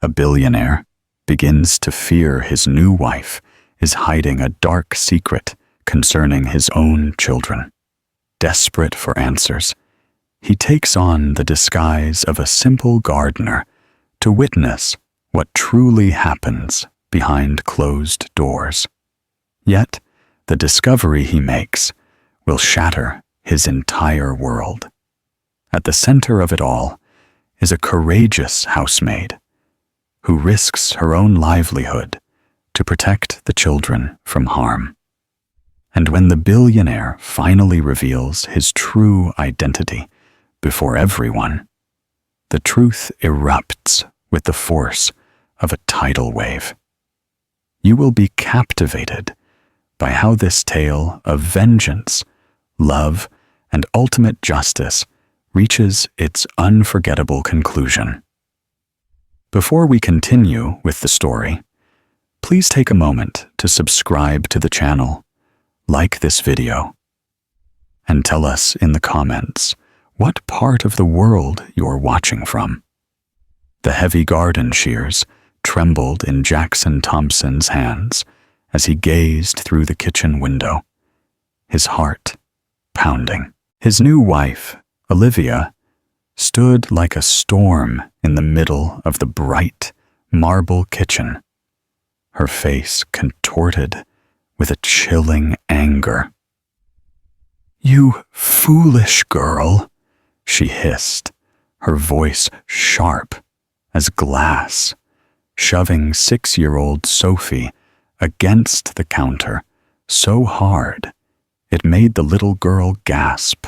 A billionaire begins to fear his new wife is hiding a dark secret concerning his own children. Desperate for answers, he takes on the disguise of a simple gardener to witness what truly happens behind closed doors. Yet, the discovery he makes will shatter his entire world. At the center of it all is a courageous housemaid who risks her own livelihood to protect the children from harm. And when the billionaire finally reveals his true identity before everyone, the truth erupts with the force of a tidal wave. You will be captivated by how this tale of vengeance, love, and ultimate justice reaches its unforgettable conclusion. Before we continue with the story, please take a moment to subscribe to the channel, like this video, and tell us in the comments what part of the world you're watching from. The heavy garden shears trembled in Jackson Thompson's hands as he gazed through the kitchen window, his heart pounding. His new wife, Olivia, stood like a storm in the middle of the bright marble kitchen, her face contorted with a chilling anger. "You foolish girl," she hissed, her voice sharp as glass, shoving 6-year-old Sophie against the counter so hard it made the little girl gasp.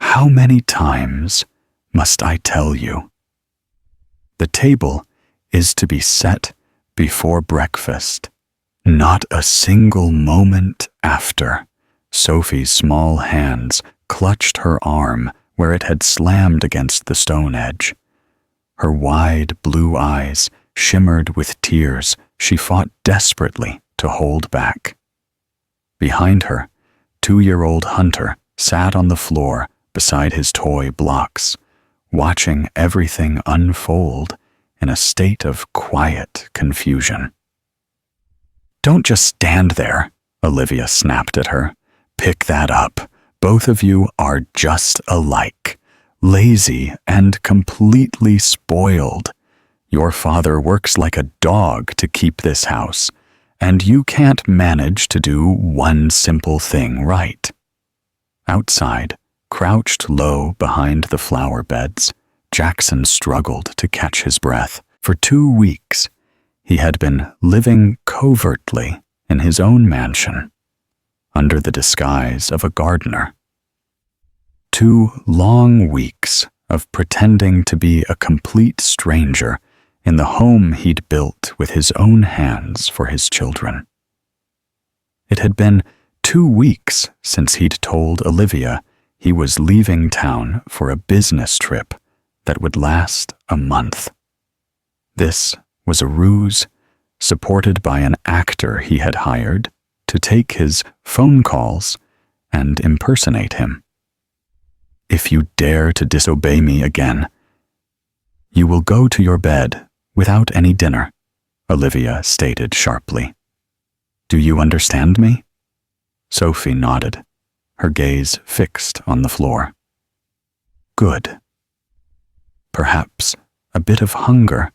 "How many times must I tell you? The table is to be set before breakfast, not a single moment after." Sophie's small hands clutched her arm where it had slammed against the stone edge. Her wide blue eyes shimmered with tears she fought desperately to hold back. Behind her, 2-year-old Hunter sat on the floor beside his toy blocks, watching everything unfold in a state of quiet confusion. "Don't just stand there," Olivia snapped at her. "Pick that up. Both of you are just alike, lazy and completely spoiled. Your father works like a dog to keep this house, and you can't manage to do one simple thing right." Outside, crouched low behind the flower beds, Jackson struggled to catch his breath. For 2 weeks, he had been living covertly in his own mansion, under the disguise of a gardener. 2 long weeks of pretending to be a complete stranger in the home he'd built with his own hands for his children. It had been 2 weeks since he'd told Olivia he was leaving town for a business trip that would last a month. This was a ruse supported by an actor he had hired to take his phone calls and impersonate him. "If you dare to disobey me again, you will go to your bed without any dinner," Olivia stated sharply. "Do you understand me?" Sophie nodded, her gaze fixed on the floor. "Good. Perhaps a bit of hunger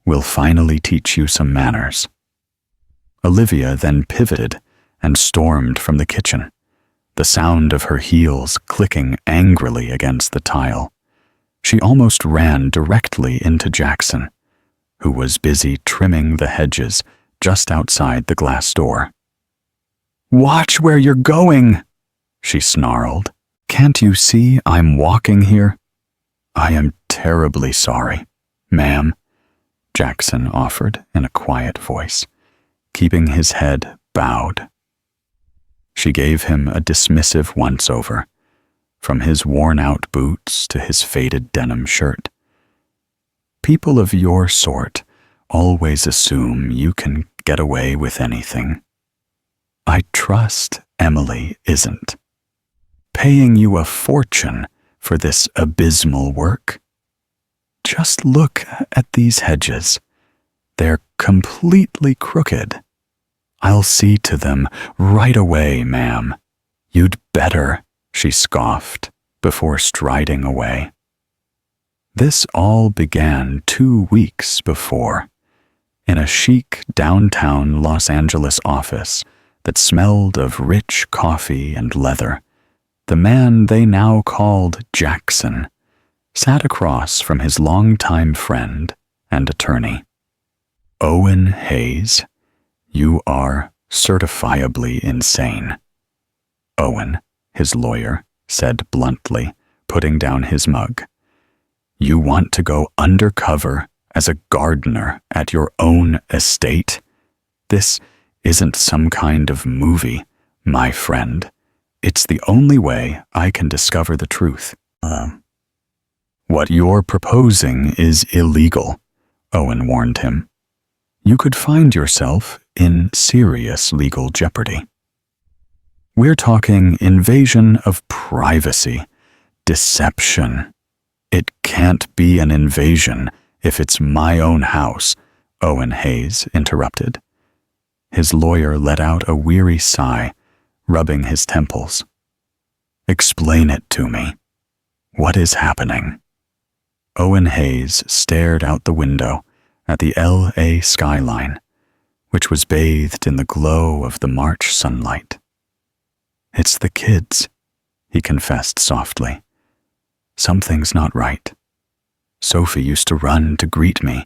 will finally teach you some manners." Olivia then pivoted and stormed from the kitchen, the sound of her heels clicking angrily against the tile. She almost ran directly into Jackson, who was busy trimming the hedges just outside the glass door. "Watch where you're going," she snarled. "Can't you see I'm walking here?" "I am terribly sorry, ma'am," Jackson offered in a quiet voice, keeping his head bowed. She gave him a dismissive once-over, from his worn-out boots to his faded denim shirt. "People of your sort always assume you can get away with anything. I trust Emily isn't. Paying you a fortune for this abysmal work. Just look at these hedges. They're completely crooked. I'll see to them right away, ma'am. You'd better, she scoffed before striding away. This all began 2 weeks before, in a chic downtown Los Angeles office that smelled of rich coffee and leather. The man they now called Jackson sat across from his longtime friend and attorney. Owen Hayes, you are certifiably insane. Owen, his lawyer, said bluntly, putting down his mug. You want to go undercover as a gardener at your own estate? This isn't some kind of movie, my friend. It's the only way I can discover the truth. What you're proposing is illegal, Owen warned him. You could find yourself in serious legal jeopardy. We're talking invasion of privacy, deception. It can't be an invasion if it's my own house, Owen Hayes interrupted. His lawyer let out a weary sigh, rubbing his temples. Explain it to me. What is happening? Owen Hayes stared out the window at the LA skyline, which was bathed in the glow of the March sunlight. It's the kids, he confessed softly. Something's not right. Sophie used to run to greet me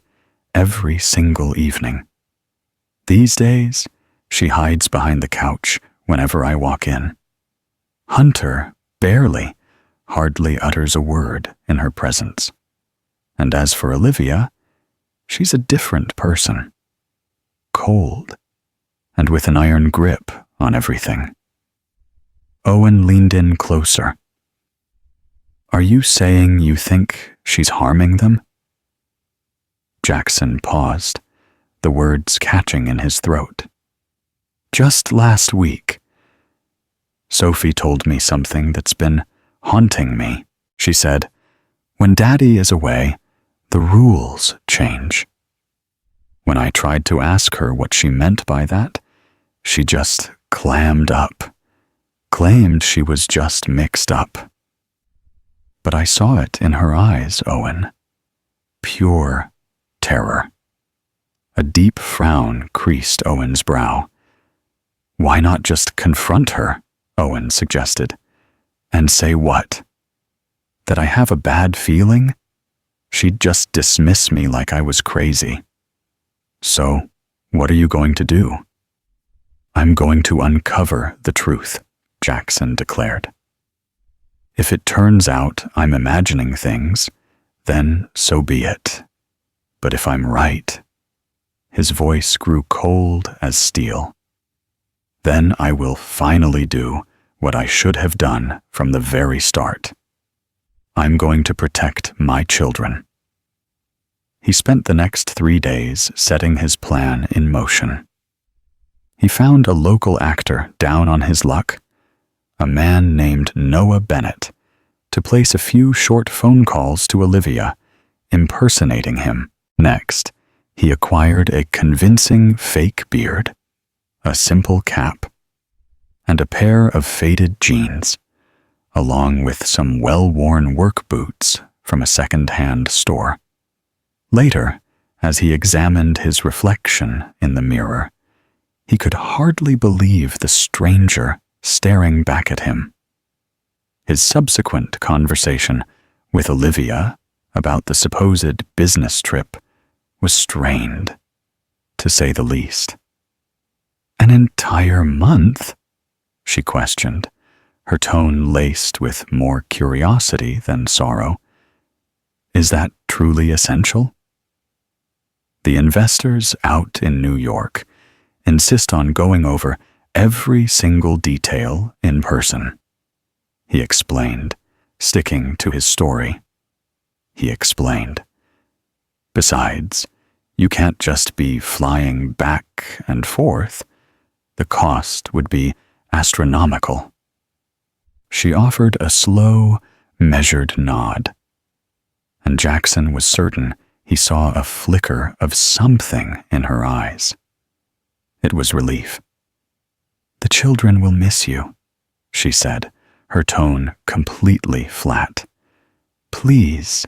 every single evening. These days, she hides behind the couch whenever I walk in. Hunter hardly utters a word in her presence. And as for Olivia, she's a different person. Cold, and with an iron grip on everything. Owen leaned in closer. Are you saying you think she's harming them? Jackson paused, the words catching in his throat. Just last week, Sophie told me something that's been haunting me. She said, when Daddy is away, the rules change. When I tried to ask her what she meant by that, she just clammed up, claimed she was just mixed up. But I saw it in her eyes, Owen. Pure terror. A deep frown creased Owen's brow. Why not just confront her, Owen suggested. And say what? That I have a bad feeling? She'd just dismiss me like I was crazy. So, what are you going to do? I'm going to uncover the truth, Jackson declared. If it turns out I'm imagining things, then so be it. But if I'm right, his voice grew cold as steel. Then I will finally do what I should have done from the very start. I'm going to protect my children. He spent the next 3 days setting his plan in motion. He found a local actor down on his luck, a man named Noah Bennett, to place a few short phone calls to Olivia, impersonating him. Next, he acquired a convincing fake beard, a simple cap, and a pair of faded jeans, along with some well-worn work boots from a second-hand store. Later, as he examined his reflection in the mirror, he could hardly believe the stranger staring back at him. His subsequent conversation with Olivia about the supposed business trip was strained, to say the least. An entire month? She questioned, her tone laced with more curiosity than sorrow. Is that truly essential? The investors out in New York insist on going over every single detail in person. He explained, sticking to his story. He explained. Besides, you can't just be flying back and forth. The cost would be astronomical. She offered a slow, measured nod. and Jackson was certain he saw a flicker of something in her eyes. It was relief. "The children will miss you," she said, her tone completely flat. "Please,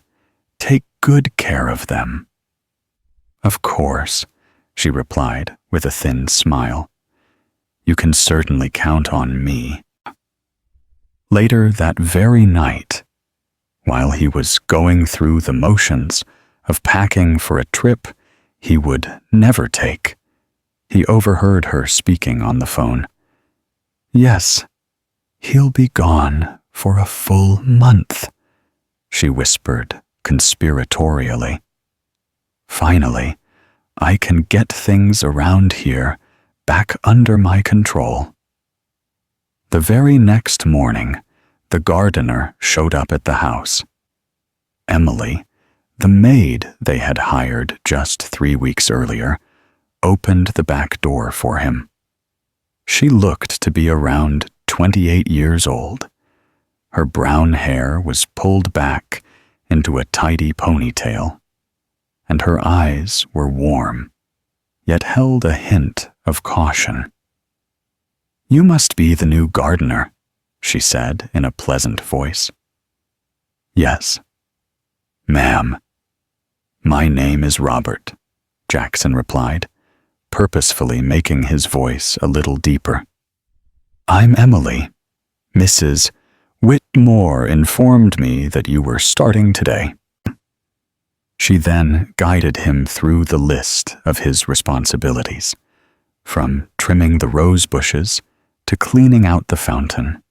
take good care of them." "Of course," she replied with a thin smile. "You can certainly count on me." Later that very night, while he was going through the motions of packing for a trip he would never take, he overheard her speaking on the phone. "Yes, he'll be gone for a full month," she whispered conspiratorially. "Finally, I can get things around here back under my control." The very next morning, the gardener showed up at the house. Emily, the maid they had hired just 3 weeks earlier, opened the back door for him. She looked to be around 28 years old. Her brown hair was pulled back into a tidy ponytail, and her eyes were warm, yet held a hint of caution. "You must be the new gardener," she said in a pleasant voice. "Yes." "Ma'am." "My name is Robert," Jackson replied, purposefully making his voice a little deeper. "I'm Emily. Mrs. Whitmore informed me that you were starting today." She then guided him through the list of his responsibilities, from trimming the rose bushes to cleaning out the fountain.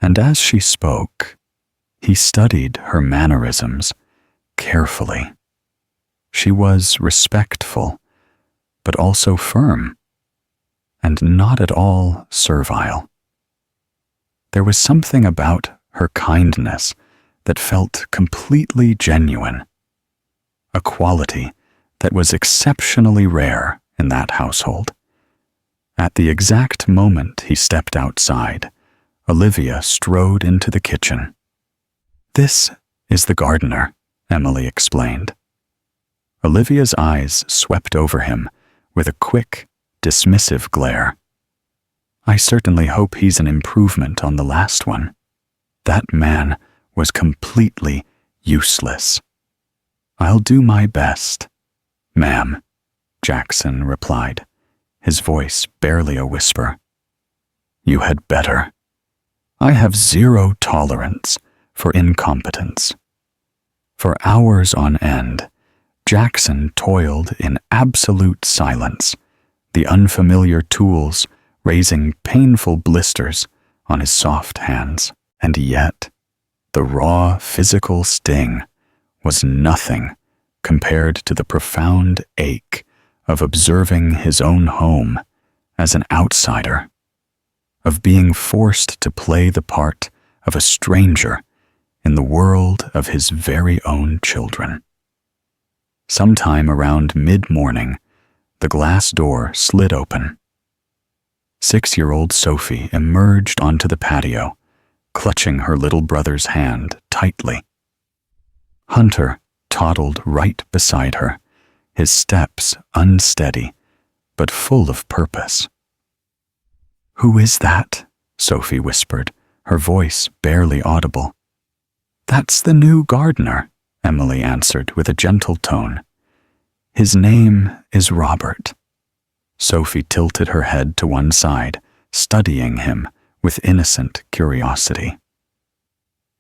And as she spoke, he studied her mannerisms carefully. She was respectful, but also firm, and not at all servile. There was something about her kindness that felt completely genuine, a quality that was exceptionally rare in that household. At the exact moment he stepped outside, Olivia strode into the kitchen. "This is the gardener," Emily explained. Olivia's eyes swept over him with a quick, dismissive glare. "I certainly hope he's an improvement on the last one. That man was completely useless." "I'll do my best, ma'am," Jackson replied, his voice barely a whisper. "You had better. I have zero tolerance for incompetence." For hours on end, Jackson toiled in absolute silence, the unfamiliar tools raising painful blisters on his soft hands. And yet, the raw physical sting was nothing compared to the profound ache of observing his own home as an outsider, of being forced to play the part of a stranger in the world of his very own children. Sometime around mid-morning, the glass door slid open. 6-year-old Sophie emerged onto the patio, clutching her little brother's hand tightly. Hunter toddled right beside her, his steps unsteady, but full of purpose. "Who is that?" Sophie whispered, her voice barely audible. "That's the new gardener," Emily answered with a gentle tone. "His name is Robert." Sophie tilted her head to one side, studying him with innocent curiosity.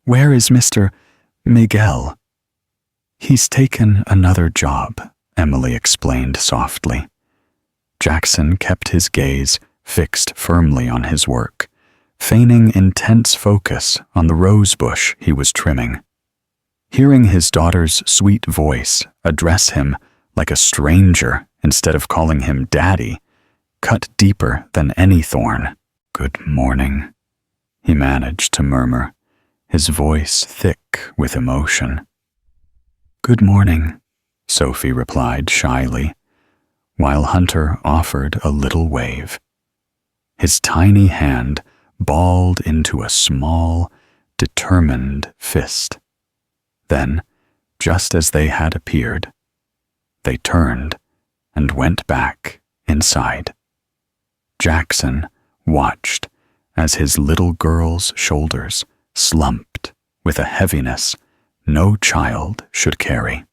"Where is Mr. Miguel?" "He's taken another job," Emily explained softly. Jackson kept his gaze fixed firmly on his work, feigning intense focus on the rose bush he was trimming. Hearing his daughter's sweet voice address him like a stranger instead of calling him daddy cut deeper than any thorn. "Good morning," he managed to murmur, his voice thick with emotion. "Good morning," Sophie replied shyly, while Hunter offered a little wave. His tiny hand balled into a small, determined fist. Then, just as they had appeared. They turned and went back inside. Jackson watched as his little girl's shoulders slumped with a heaviness no child should carry.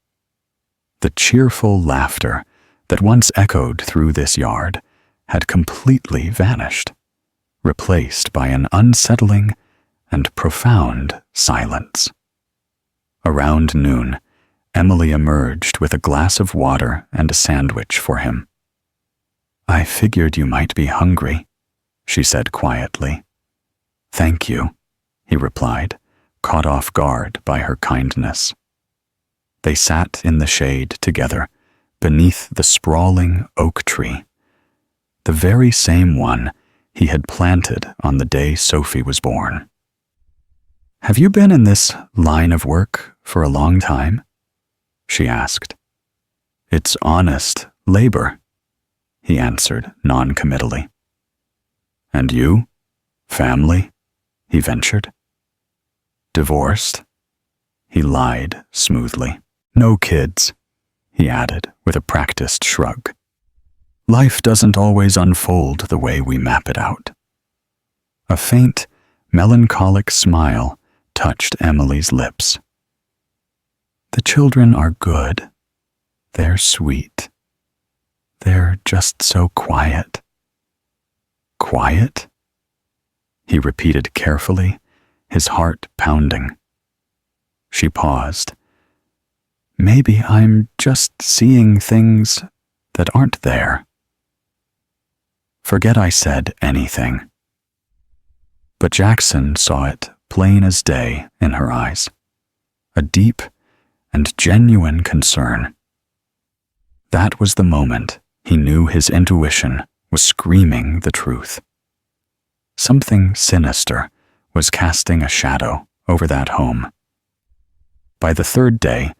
The cheerful laughter that once echoed through this yard had completely vanished, replaced by an unsettling and profound silence. Around noon, Emily emerged with a glass of water and a sandwich for him. "I figured you might be hungry," she said quietly. "Thank you," he replied, caught off guard by her kindness. They sat in the shade together beneath the sprawling oak tree, the very same one he had planted on the day Sophie was born. "Have you been in this line of work for a long time?" she asked. "It's honest labor," he answered non-committally. "And you? Family?" he ventured. "Divorced?" He lied smoothly. "No kids," he added with a practiced shrug. "Life doesn't always unfold the way we map it out." A faint, melancholic smile touched Emily's lips. "The children are good. They're sweet. They're just so quiet." "Quiet?" he repeated carefully, his heart pounding. She paused. "Maybe I'm just seeing things that aren't there." Forget I said anything. But Jackson saw it plain as day in her eyes, a deep and genuine concern. That was the moment he knew his intuition was screaming the truth. Something sinister was casting a shadow over that home. By the third day,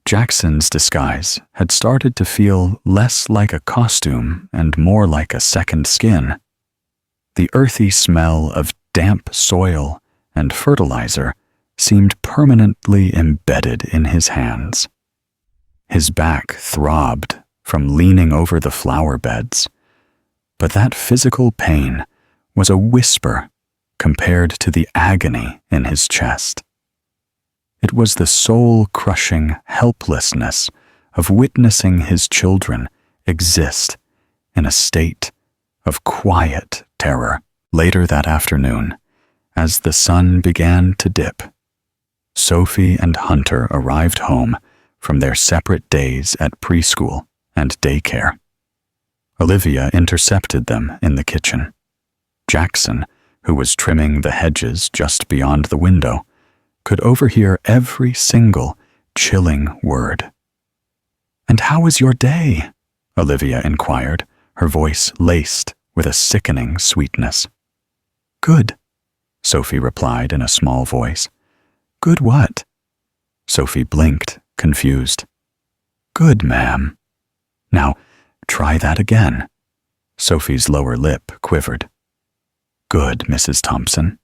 Jackson's disguise had started to feel less like a costume and more like a second skin. The earthy smell of damp soil and fertilizer seemed permanently embedded in his hands. His back throbbed from leaning over the flower beds, but that physical pain was a whisper compared to the agony in his chest. It was the soul-crushing helplessness of witnessing his children exist in a state of quiet terror. Later that afternoon, as the sun began to dip, Sophie and Hunter arrived home from their separate days at preschool and daycare. Olivia intercepted them in the kitchen. Jackson, who was trimming the hedges just beyond the window, could overhear every single chilling word. "And how was your day?" Olivia inquired, her voice laced with a sickening sweetness. "Good," Sophie replied in a small voice. "Good what?" Sophie blinked, confused. "Good, ma'am." "Now, try that again." Sophie's lower lip quivered. "Good, Mrs. Thompson."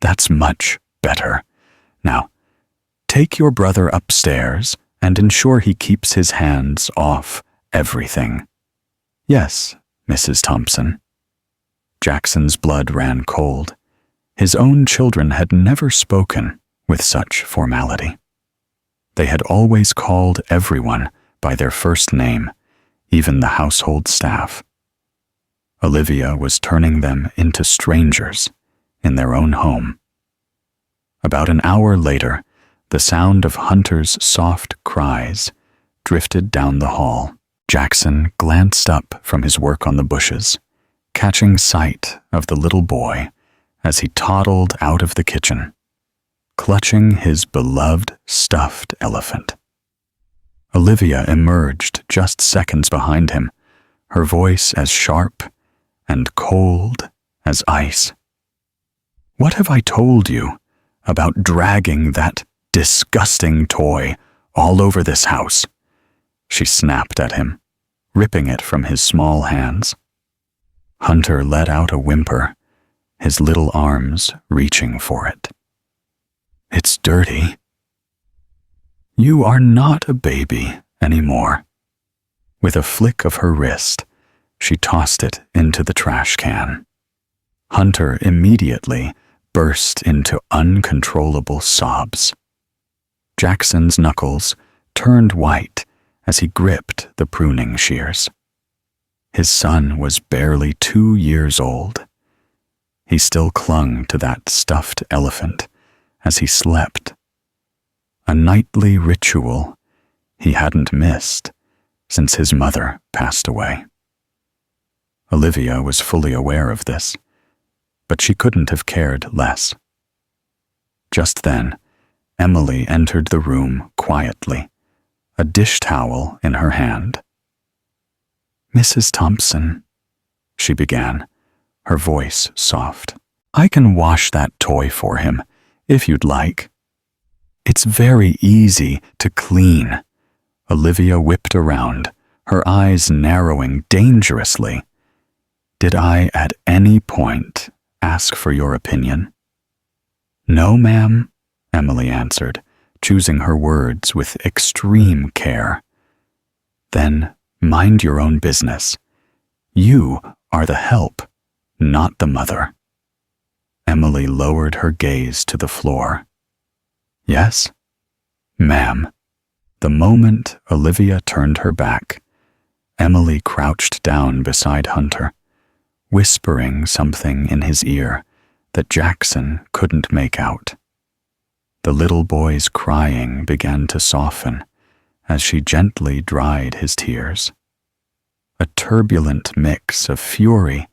"That's much better. Now, take your brother upstairs and ensure he keeps his hands off everything." "Yes, Mrs. Thompson." Jackson's blood ran cold. His own children had never spoken with such formality. They had always called everyone by their first name, even the household staff. Olivia was turning them into strangers in their own home. About an hour later, the sound of Hunter's soft cries drifted down the hall. Jackson glanced up from his work on the bushes, catching sight of the little boy as he toddled out of the kitchen, clutching his beloved stuffed elephant. Olivia emerged just seconds behind him, her voice as sharp and cold as ice. "What have I told you about dragging that disgusting toy all over this house?" She snapped at him, ripping it from his small hands. Hunter let out a whimper, his little arms reaching for it. "It's dirty." You are not a baby anymore." With a flick of her wrist, she tossed it into the trash can. Hunter immediately burst into uncontrollable sobs. Jackson's knuckles turned white as he gripped the pruning shears. His son was barely 2 years old. He still clung to that stuffed elephant as he slept, a nightly ritual he hadn't missed since his mother passed away. Olivia was fully aware of this, but she couldn't have cared less. Just then, Emily entered the room quietly, a dish towel in her hand. "Mrs. Thompson," she began, her voice soft. "I can wash that toy for him, if you'd like." "It's very easy to clean." Olivia whipped around, her eyes narrowing dangerously. "Did I at any point ask for your opinion?" "No, ma'am," Emily answered, choosing her words with extreme care. "Then mind your own business. You are the help, not the mother." Emily lowered her gaze to the floor. "Yes, ma'am." The moment Olivia turned her back, Emily crouched down beside Hunter, whispering something in his ear that Jackson couldn't make out. The little boy's crying began to soften as she gently dried his tears. A turbulent mix of fury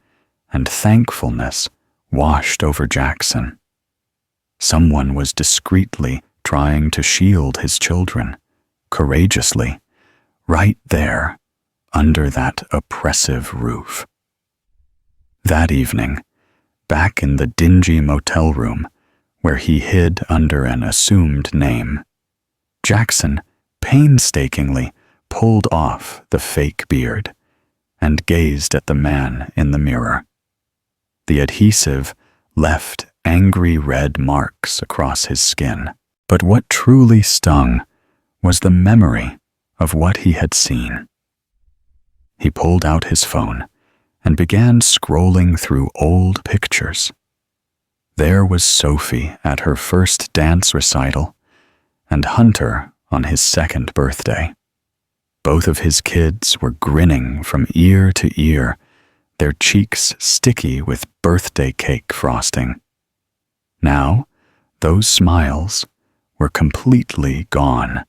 and thankfulness washed over Jackson. Someone was discreetly trying to shield his children, courageously, right there, under that oppressive roof. That evening, back in the dingy motel room where he hid under an assumed name, Jackson painstakingly pulled off the fake beard and gazed at the man in the mirror. The adhesive left angry red marks across his skin, but what truly stung was the memory of what he had seen. He pulled out his phone and began scrolling through old pictures. There was Sophie at her first dance recital and Hunter on his second birthday. Both of his kids were grinning from ear to ear, their cheeks sticky with birthday cake frosting. Now, those smiles were completely gone.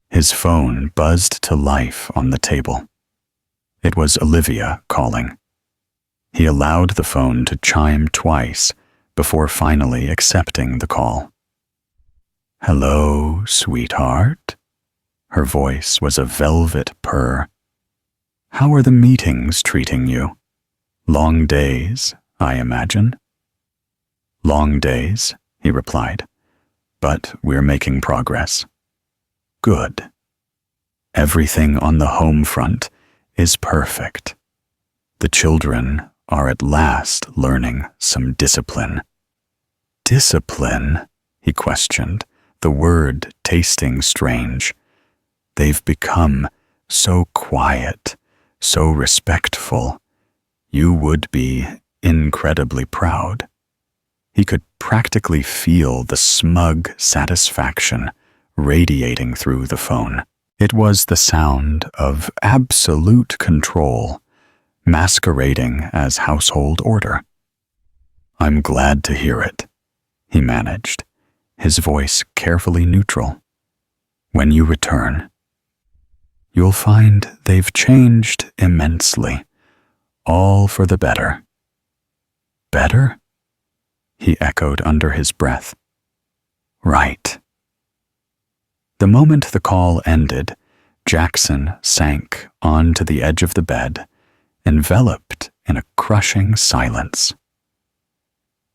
His phone buzzed to life on the table. It was Olivia calling. He allowed the phone to chime twice before finally accepting the call. "Hello, sweetheart." Her voice was a velvet purr. "How are the meetings treating you? Long days, I imagine?" "Long days," he replied, "but we're making progress." "Good. Everything on the home front is perfect. The children are at last learning some discipline." "Discipline?" he questioned, the word tasting strange. "They've become so quiet, so respectful. You would be incredibly proud." He could practically feel the smug satisfaction radiating through the phone. It was the sound of absolute control, masquerading as household order. "I'm glad to hear it," he managed, his voice carefully neutral. "When you return, you'll find they've changed immensely, all for the better." "Better?" he echoed under his breath. "Right." The moment the call ended, Jackson sank onto the edge of the bed, enveloped in a crushing silence.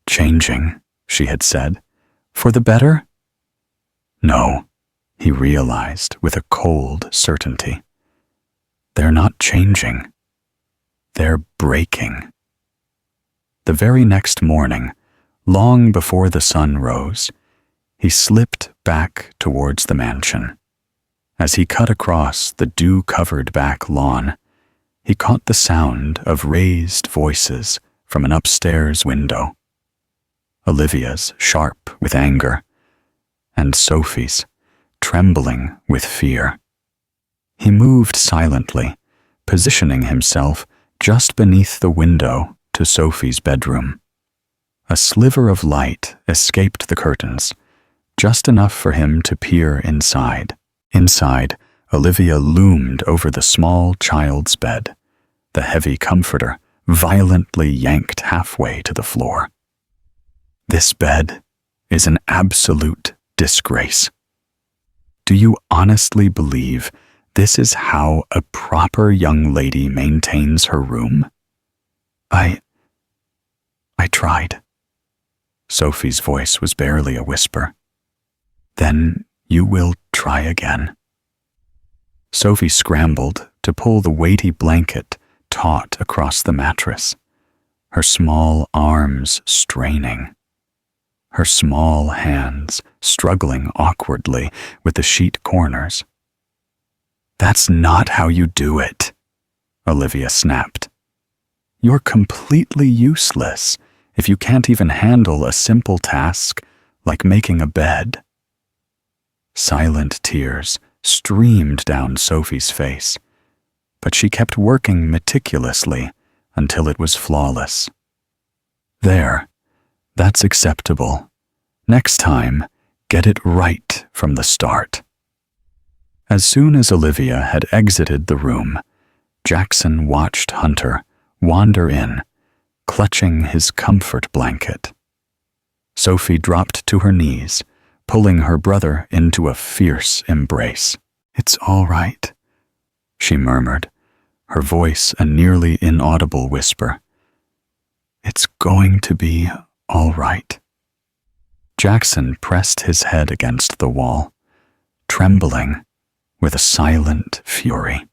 "Changing," she had said, "for the better?" No, he realized with a cold certainty. They're not changing. They're breaking. The very next morning, long before the sun rose, He slipped back towards the mansion. As he cut across the dew-covered back lawn, he caught the sound of raised voices from an upstairs window. Olivia's, sharp with anger, and Sophie's, trembling with fear. He moved silently, positioning himself just beneath the window to Sophie's bedroom. A sliver of light escaped the curtains, just enough for him to peer inside. Inside, Olivia loomed over the small child's bed, the heavy comforter violently yanked halfway to the floor. This bed is an absolute disgrace. Do you honestly believe this is how a proper young lady maintains her room? I tried. Sophie's voice was barely a whisper. Then you will try again. Sophie scrambled to pull the weighty blanket taut across the mattress, her small arms straining, her small hands struggling awkwardly with the sheet corners. That's not how you do it, Olivia snapped. You're completely useless if you can't even handle a simple task like making a bed. Silent tears streamed down Sophie's face, but she kept working meticulously until it was flawless. There, that's acceptable. Next time, get it right from the start. As soon as Olivia had exited the room, Jackson watched Hunter wander in, clutching his comfort blanket. Sophie dropped to her knees, pulling her brother into a fierce embrace. "It's all right," she murmured, her voice a nearly inaudible whisper. "It's going to be all right." Jackson pressed his head against the wall, trembling with a silent fury.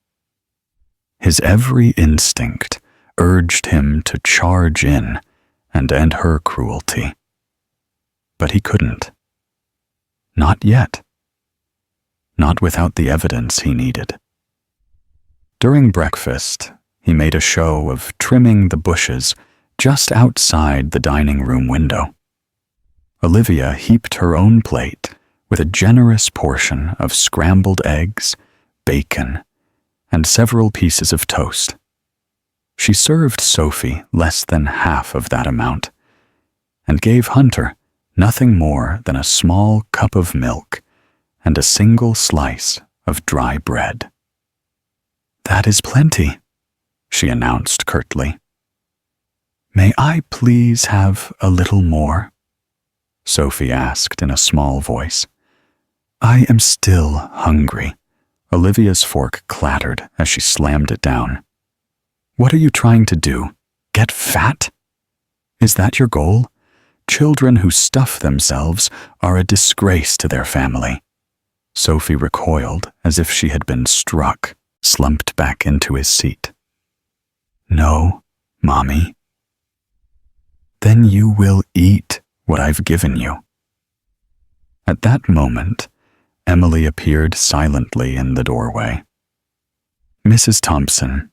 His every instinct urged him to charge in and end her cruelty. But he couldn't. Not yet. Not without the evidence he needed. During breakfast, he made a show of trimming the bushes just outside the dining room window. Olivia heaped her own plate with a generous portion of scrambled eggs, bacon, and several pieces of toast. She served Sophie less than half of that amount, and gave Hunter nothing more than a small cup of milk and a single slice of dry bread. "That is plenty," she announced curtly. "May I please have a little more?" Sophie asked in a small voice. "I am still hungry." Olivia's fork clattered as she slammed it down. "What are you trying to do? Get fat? Is that your goal? Children who stuff themselves are a disgrace to their family." Sophie recoiled as if she had been struck, slumped back into his seat. "No, Mommy." "Then you will eat what I've given you." At that moment, Emily appeared silently in the doorway. "Mrs. Thompson,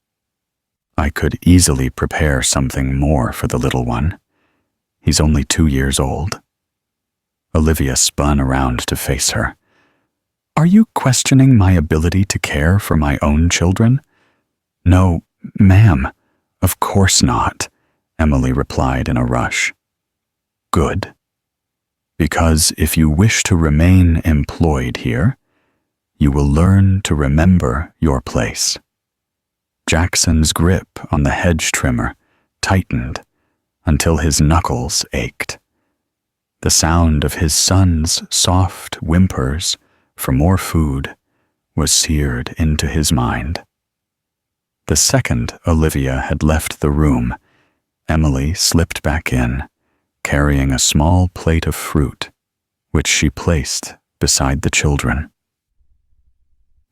I could easily prepare something more for the little one. He's only 2 years old." Olivia spun around to face her. "Are you questioning my ability to care for my own children?" "No, ma'am, of course not," Emily replied in a rush. "Good. Because if you wish to remain employed here, you will learn to remember your place." Jackson's grip on the hedge trimmer tightened until his knuckles ached. The sound of his son's soft whimpers for more food was seared into his mind. The second Olivia had left the room, Emily slipped back in, carrying a small plate of fruit, which she placed beside the children.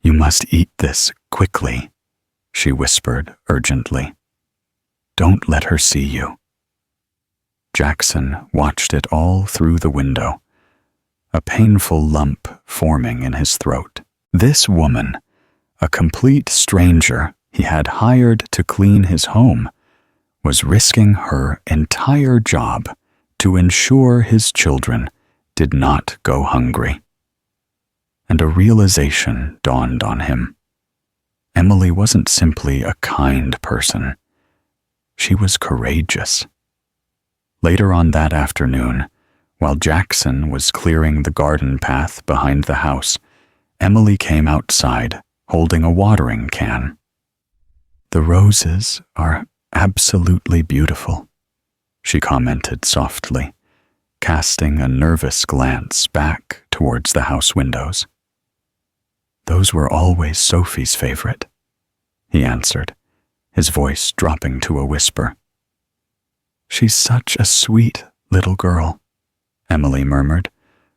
"You must eat this quickly," she whispered urgently. "Don't let her see you." Jackson watched it all through the window, a painful lump forming in his throat. This woman, a complete stranger he had hired to clean his home, was risking her entire job to ensure his children did not go hungry. And a realization dawned on him. Emily wasn't simply a kind person. She was courageous. Later on that afternoon, while Jackson was clearing the garden path behind the house, Emily came outside holding a watering can. "The roses are absolutely beautiful," she commented softly, casting a nervous glance back towards the house windows. "Those were always Sophie's favorite," he answered, his voice dropping to a whisper. "She's such a sweet little girl," Emily murmured,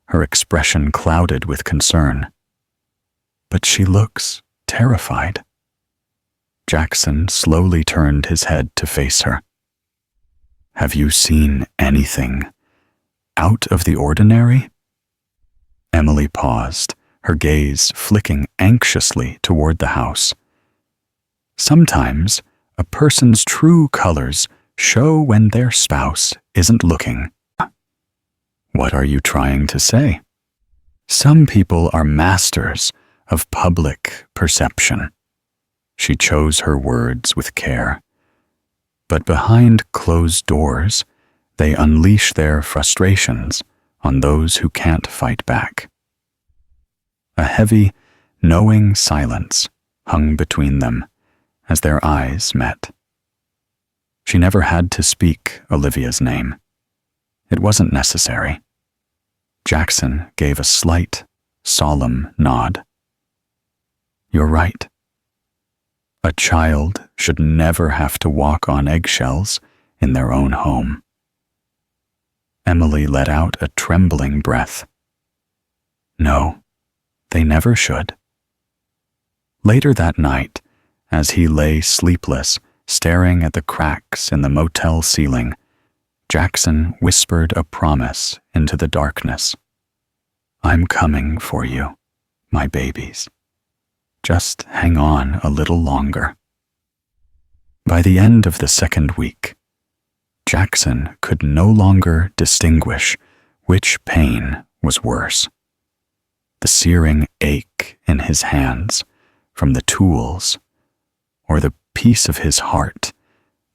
her expression clouded with concern. "But she looks terrified." Jackson slowly turned his head to face her. "Have you seen anything out of the ordinary?" Emily paused, her gaze flicking anxiously toward the house. "Sometimes a person's true colors show when their spouse isn't looking." "What are you trying to say?" "Some people are masters of public perception." She chose her words with care. "But behind closed doors, they unleash their frustrations on those who can't fight back." A heavy, knowing silence hung between them as their eyes met. She never had to speak Olivia's name. It wasn't necessary. Jackson gave a slight, solemn nod. "You're right. A child should never have to walk on eggshells in their own home." Emily let out a trembling breath. "No, they never should." Later that night, as he lay sleepless, staring at the cracks in the motel ceiling, Jackson whispered a promise into the darkness. "I'm coming for you, my babies. Just hang on a little longer." By the end of the second week, Jackson could no longer distinguish which pain was worse. The searing ache in his hands from the tools, or the piece of his heart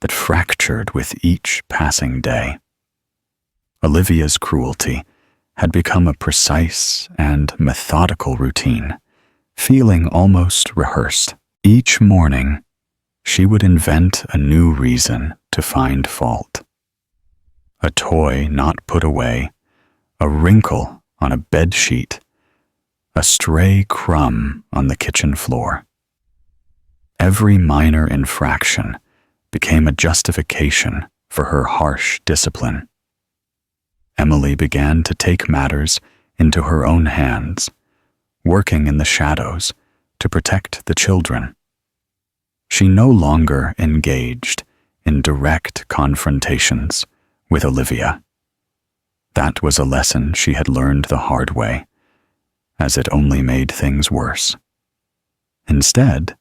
that fractured with each passing day. Olivia's cruelty had become a precise and methodical routine, feeling almost rehearsed. Each morning, she would invent a new reason to find fault. A toy not put away, a wrinkle on a bed sheet, a stray crumb on the kitchen floor. Every minor infraction became a justification for her harsh discipline. Emily began to take matters into her own hands, working in the shadows to protect the children. She no longer engaged in direct confrontations with Olivia. That was a lesson she had learned the hard way, as it only made things worse. Instead,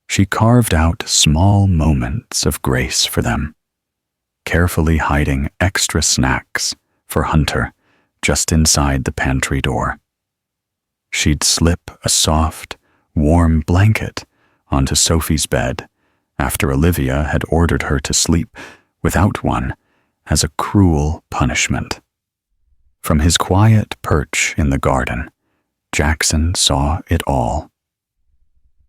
she carved out small moments of grace for them, carefully hiding extra snacks for Hunter just inside the pantry door. She'd slip a soft, warm blanket onto Sophie's bed after Olivia had ordered her to sleep without one as a cruel punishment. From his quiet perch in the garden, Jackson saw it all.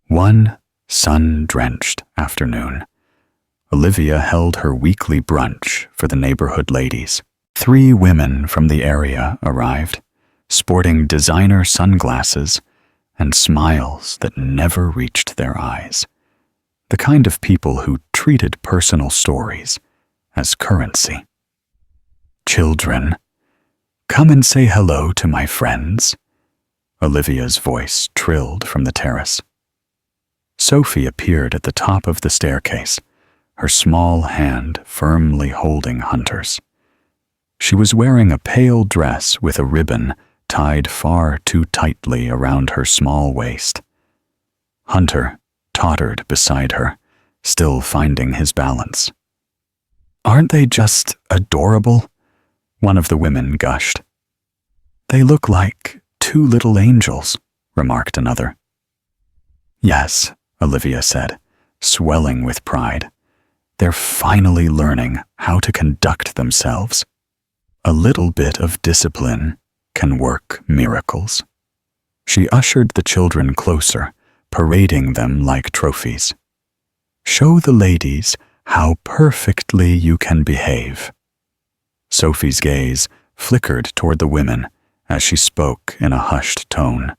One sun-drenched afternoon, Olivia held her weekly brunch for the neighborhood ladies. 3 women from the area arrived, sporting designer sunglasses and smiles that never reached their eyes. The kind of people who treated personal stories as currency. "Children, come and say hello to my friends," Olivia's voice trilled from the terrace. Sophie appeared at the top of the staircase, her small hand firmly holding Hunter's. She was wearing a pale dress with a ribbon tied far too tightly around her small waist. Hunter tottered beside her, still finding his balance. "Aren't they just adorable?" one of the women gushed. "They look like two little angels," remarked another. "Yes," Olivia said, swelling with pride. "They're finally learning how to conduct themselves. A little bit of discipline can work miracles." She ushered the children closer, parading them like trophies. "Show the ladies how perfectly you can behave." Sophie's gaze flickered toward the women as she spoke in a hushed tone.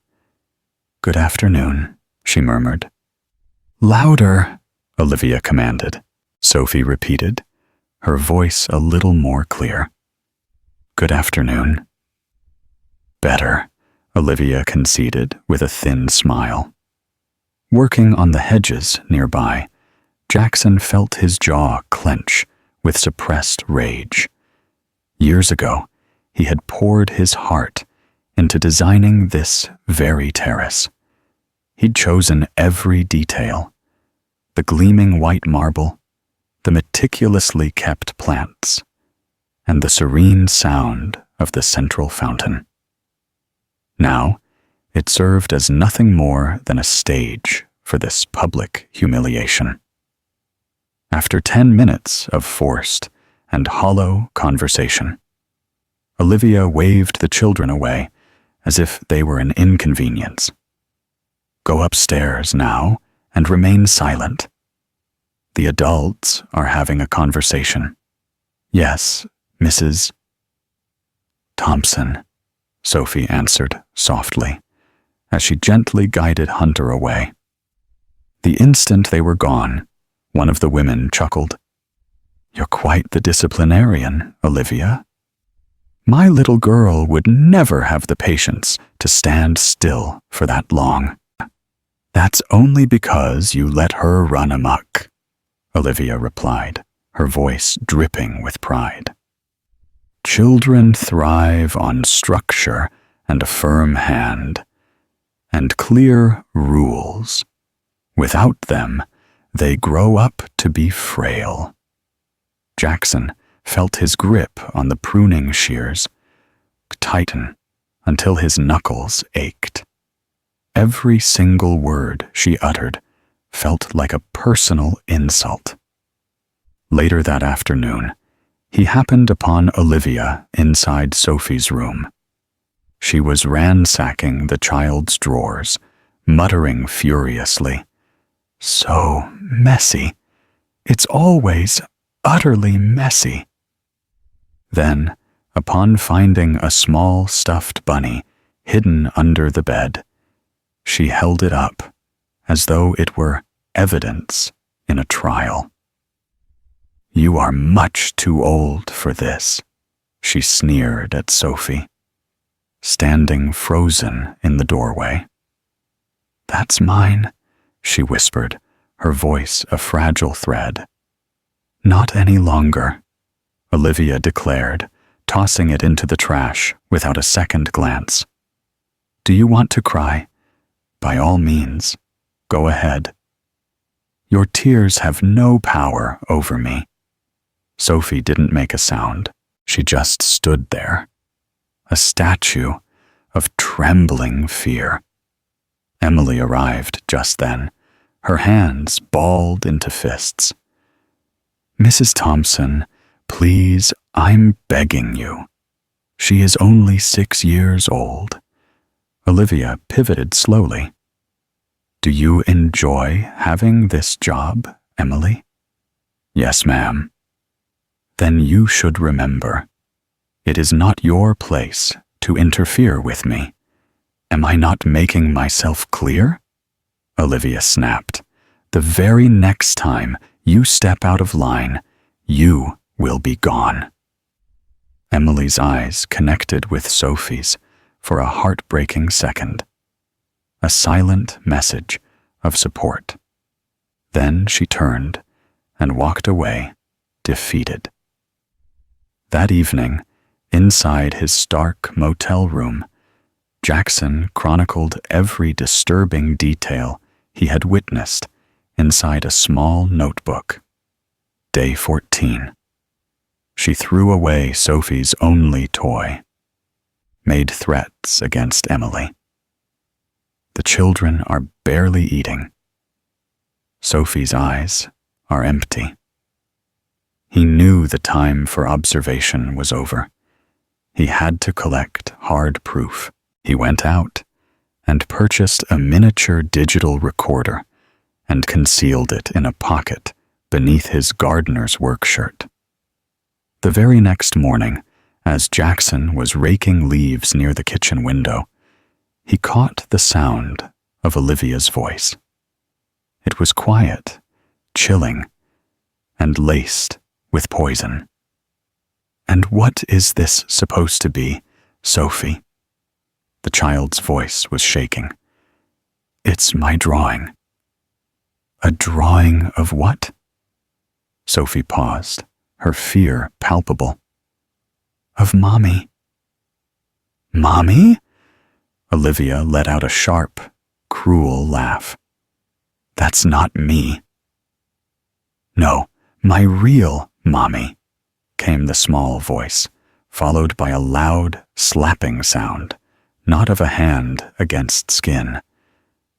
"Good afternoon," she murmured. "Louder," Olivia commanded. Sophie repeated, her voice a little more clear. "Good afternoon." "Better," Olivia conceded with a thin smile. Working on the hedges nearby, Jackson felt his jaw clench with suppressed rage. Years ago, he had poured his heart into designing this very terrace. He'd chosen every detail: the gleaming white marble, the meticulously kept plants, and the serene sound of the central fountain. Now, it served as nothing more than a stage for this public humiliation. After 10 minutes of forced and hollow conversation, Olivia waved the children away as if they were an inconvenience. "Go upstairs now and remain silent. The adults are having a conversation." "Yes, Mrs. Thompson," Sophie answered softly, as she gently guided Hunter away. The instant they were gone, one of the women chuckled. "You're quite the disciplinarian, Olivia. My little girl would never have the patience to stand still for that long." "That's only because you let her run amok," Olivia replied, her voice dripping with pride. "Children thrive on structure and a firm hand, and clear rules. Without them, they grow up to be frail." Jackson felt his grip on the pruning shears tighten until his knuckles ached. Every single word she uttered felt like a personal insult. Later that afternoon, he happened upon Olivia inside Sophie's room. She was ransacking the child's drawers, muttering furiously, "So messy. It's always utterly messy." Then, upon finding a small stuffed bunny hidden under the bed, she held it up as though it were evidence in a trial. "You are much too old for this," she sneered at Sophie, standing frozen in the doorway. "That's mine," she whispered, her voice a fragile thread. "Not any longer," Olivia declared, tossing it into the trash without a second glance. "Do you want to cry? By all means, go ahead. Your tears have no power over me." Sophie didn't make a sound. She just stood there, a statue of trembling fear. Emily arrived just then, her hands balled into fists. "Mrs. Thompson, please, I'm begging you. She is only 6 years old." Olivia pivoted slowly. "Do you enjoy having this job, Emily?" "Yes, ma'am." "Then you should remember, it is not your place to interfere with me. Am I not making myself clear?" Olivia snapped. "The very next time you step out of line, you will be gone." Emily's eyes connected with Sophie's for a heartbreaking second. A silent message of support. Then she turned and walked away, defeated. That evening, inside his stark motel room, Jackson chronicled every disturbing detail he had witnessed inside a small notebook. Day 14. She threw away Sophie's only toy, made threats against Emily. The children are barely eating. Sophie's eyes are empty. He knew the time for observation was over. He had to collect hard proof. He went out and purchased a miniature digital recorder and concealed it in a pocket beneath his gardener's work shirt. The very next morning, as Jackson was raking leaves near the kitchen window, he caught the sound of Olivia's voice. It was quiet, chilling, and laced with poison. "And what is this supposed to be, Sophie?" The child's voice was shaking. "It's my drawing." "A drawing of what?" Sophie paused, her fear palpable. "Of Mommy." "Mommy?" Olivia let out a sharp, cruel laugh. "That's not me." "No, my real Mommy," came the small voice, followed by a loud, slapping sound, not of a hand against skin,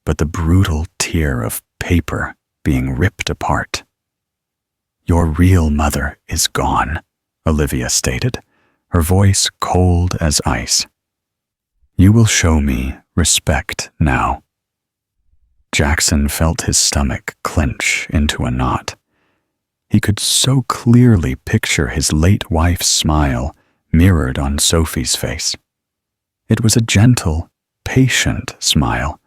but the brutal tear of paper being ripped apart. "Your real mother is gone," Olivia stated, her voice cold as ice. "You will show me respect now." Jackson felt his stomach clench into a knot. He could so clearly picture his late wife's smile mirrored on Sophie's face. It was a gentle, patient smile,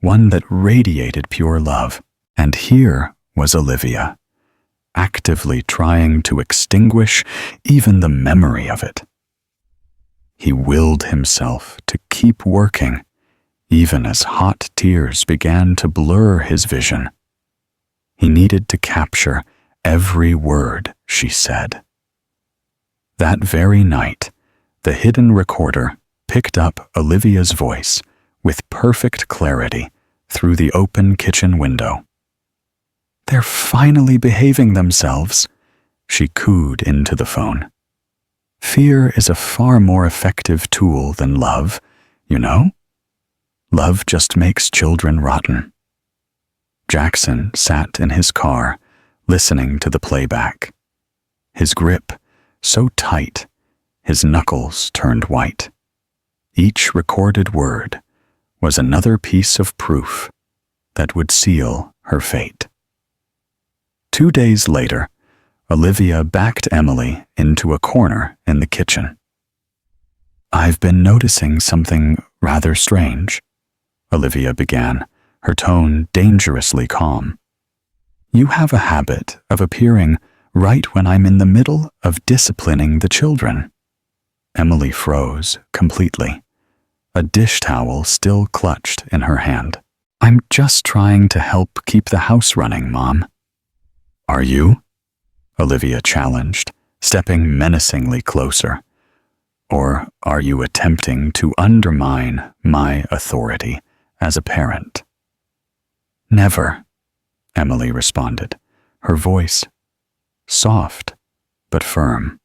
one that radiated pure love. And here was Olivia, actively trying to extinguish even the memory of it. He willed himself to keep working, even as hot tears began to blur his vision. He needed to capture every word she said. That very night, the hidden recorder picked up Olivia's voice with perfect clarity through the open kitchen window. "They're finally behaving themselves," she cooed into the phone. "Fear is a far more effective tool than love, you know? Love just makes children rotten." Jackson sat in his car, listening to the playback. His grip so tight, his knuckles turned white. Each recorded word was another piece of proof that would seal her fate. 2 days later, Olivia backed Emily into a corner in the kitchen. "I've been noticing something rather strange," Olivia began, her tone dangerously calm. "You have a habit of appearing right when I'm in the middle of disciplining the children." Emily froze completely, a dish towel still clutched in her hand. "I'm just trying to help keep the house running, Mom." "Are you?" Olivia challenged, stepping menacingly closer. "Or are you attempting to undermine my authority as a parent?" "Never," Emily responded, her voice soft but firm.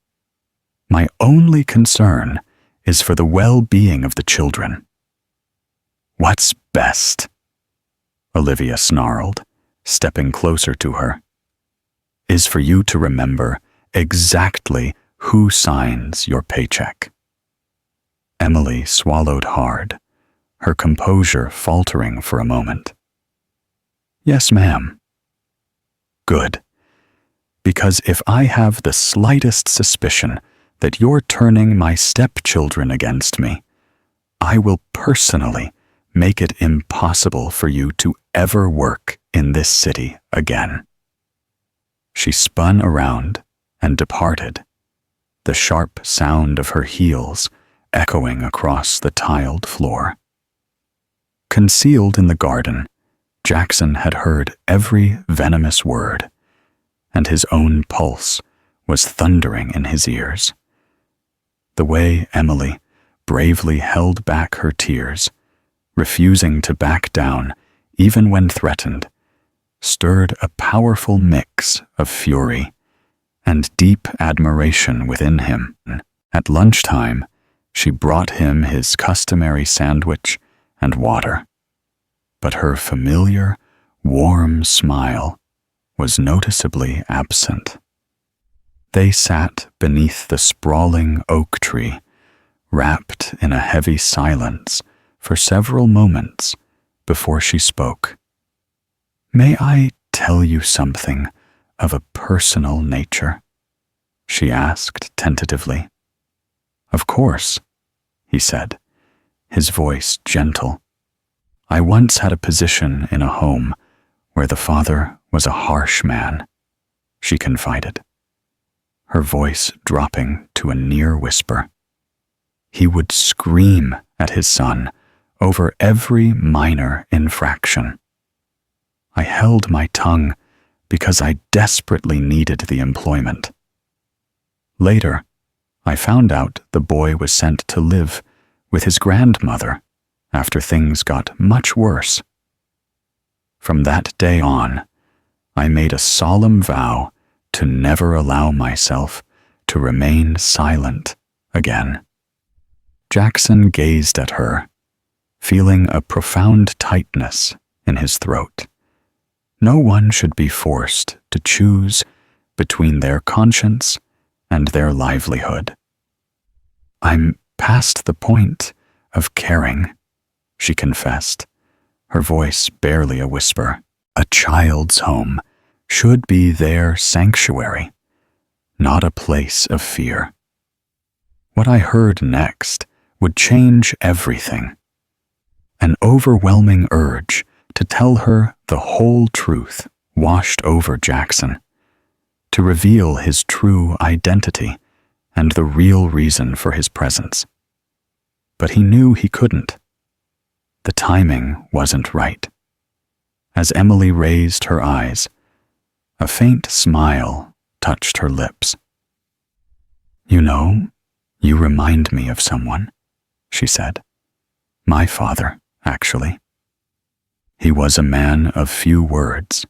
"My only concern is for the well-being of the children." "What's best?" Olivia snarled, stepping closer to her. "Is for you to remember exactly who signs your paycheck." Emily swallowed hard, her composure faltering for a moment. "Yes, ma'am." "Good. Because if I have the slightest suspicion that you're turning my stepchildren against me, I will personally make it impossible for you to ever work in this city again." She spun around and departed, the sharp sound of her heels echoing across the tiled floor. Concealed in the garden, Jackson had heard every venomous word, and his own pulse was thundering in his ears. The way Emily bravely held back her tears, refusing to back down even when threatened, stirred a powerful mix of fury and deep admiration within him. At lunchtime, she brought him his customary sandwich and water, but her familiar, warm smile was noticeably absent. They sat beneath the sprawling oak tree, wrapped in a heavy silence for several moments before she spoke. "May I tell you something of a personal nature?" she asked tentatively. "Of course," he said, his voice gentle. "I once had a position in a home where the father was a harsh man," she confided, her voice dropping to a near whisper. "He would scream at his son over every minor infraction. I held my tongue because I desperately needed the employment. Later, I found out the boy was sent to live with his grandmother after things got much worse. From that day on, I made a solemn vow to never allow myself to remain silent again." Jackson gazed at her, feeling a profound tightness in his throat. No one should be forced to choose between their conscience and their livelihood. "I'm past the point of caring," she confessed, her voice barely a whisper. "A child's home should be their sanctuary, not a place of fear." What I heard next would change everything. An overwhelming urge to tell her the whole truth washed over Jackson, to reveal his true identity and the real reason for his presence. But he knew he couldn't. The timing wasn't right. As Emily raised her eyes, a faint smile touched her lips. "You know, you remind me of someone," she said. "My father, actually. He was a man of few words,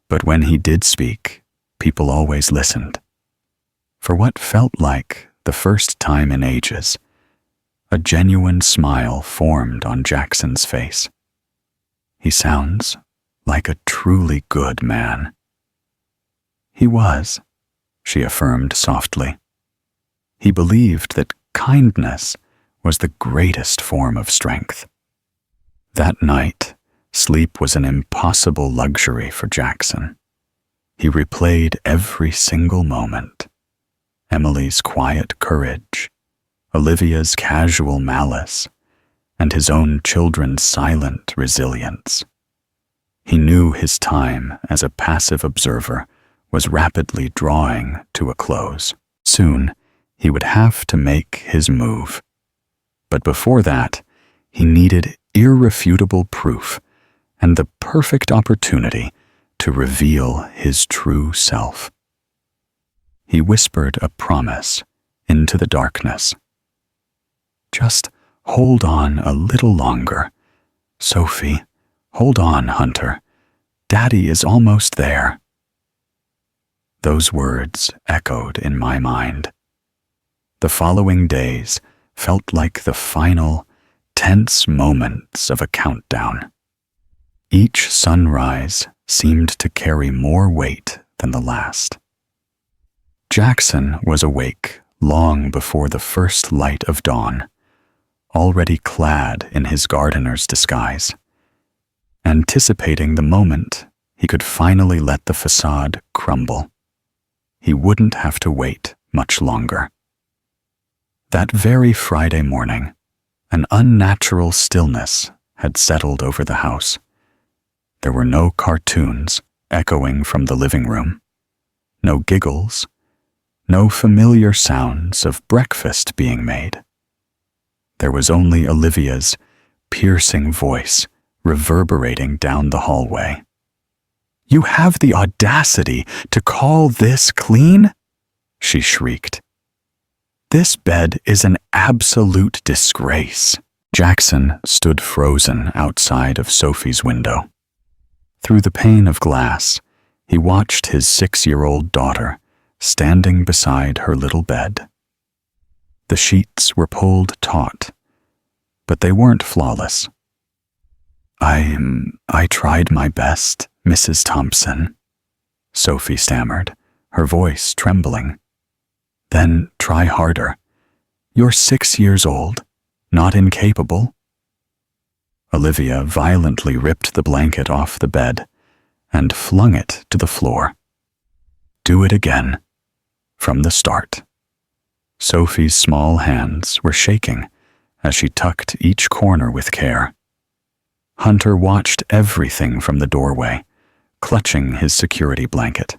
but when he did speak, people always listened. For what felt like the first time in ages, a genuine smile formed on Jackson's face. He sounds like a truly good man." "He was," she affirmed softly. "He believed that kindness was the greatest form of strength." That night, sleep was an impossible luxury for Jackson. He replayed every single moment. Emily's quiet courage, Olivia's casual malice, and his own children's silent resilience. He knew his time as a passive observer was rapidly drawing to a close. Soon, he would have to make his move. But before that, he needed irrefutable proof and the perfect opportunity to reveal his true self. He whispered a promise into the darkness. "Just hold on a little longer. Sophie, hold on, Hunter. Daddy is almost there." Those words echoed in my mind. The following days felt like the final, tense moments of a countdown. Each sunrise seemed to carry more weight than the last. Jackson was awake long before the first light of dawn, already clad in his gardener's disguise, anticipating the moment he could finally let the facade crumble. He wouldn't have to wait much longer. That very Friday morning, an unnatural stillness had settled over the house. There were no cartoons echoing from the living room, no giggles, no familiar sounds of breakfast being made. There was only Olivia's piercing voice reverberating down the hallway. "You have the audacity to call this clean?" she shrieked. This bed is an absolute disgrace." Jackson stood frozen outside of Sophie's window. Through the pane of glass, he watched his 6-year-old daughter standing beside her little bed. The sheets were pulled taut, but they weren't flawless. I tried my best, Mrs. Thompson," Sophie stammered, her voice trembling. "Then try harder. You're 6 years old, not incapable." Olivia violently ripped the blanket off the bed and flung it to the floor. "Do it again. From the start." Sophie's small hands were shaking as she tucked each corner with care. Hunter watched everything from the doorway, clutching his security blanket.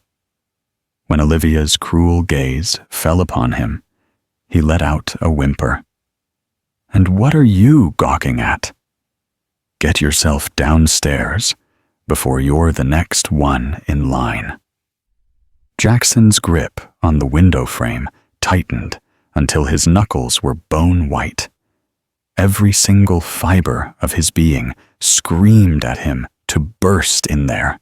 When Olivia's cruel gaze fell upon him, he let out a whimper. "And what are you gawking at? Get yourself downstairs before you're the next one in line." Jackson's grip on the window frame tightened until his knuckles were bone white. Every single fiber of his being screamed at him to burst in there,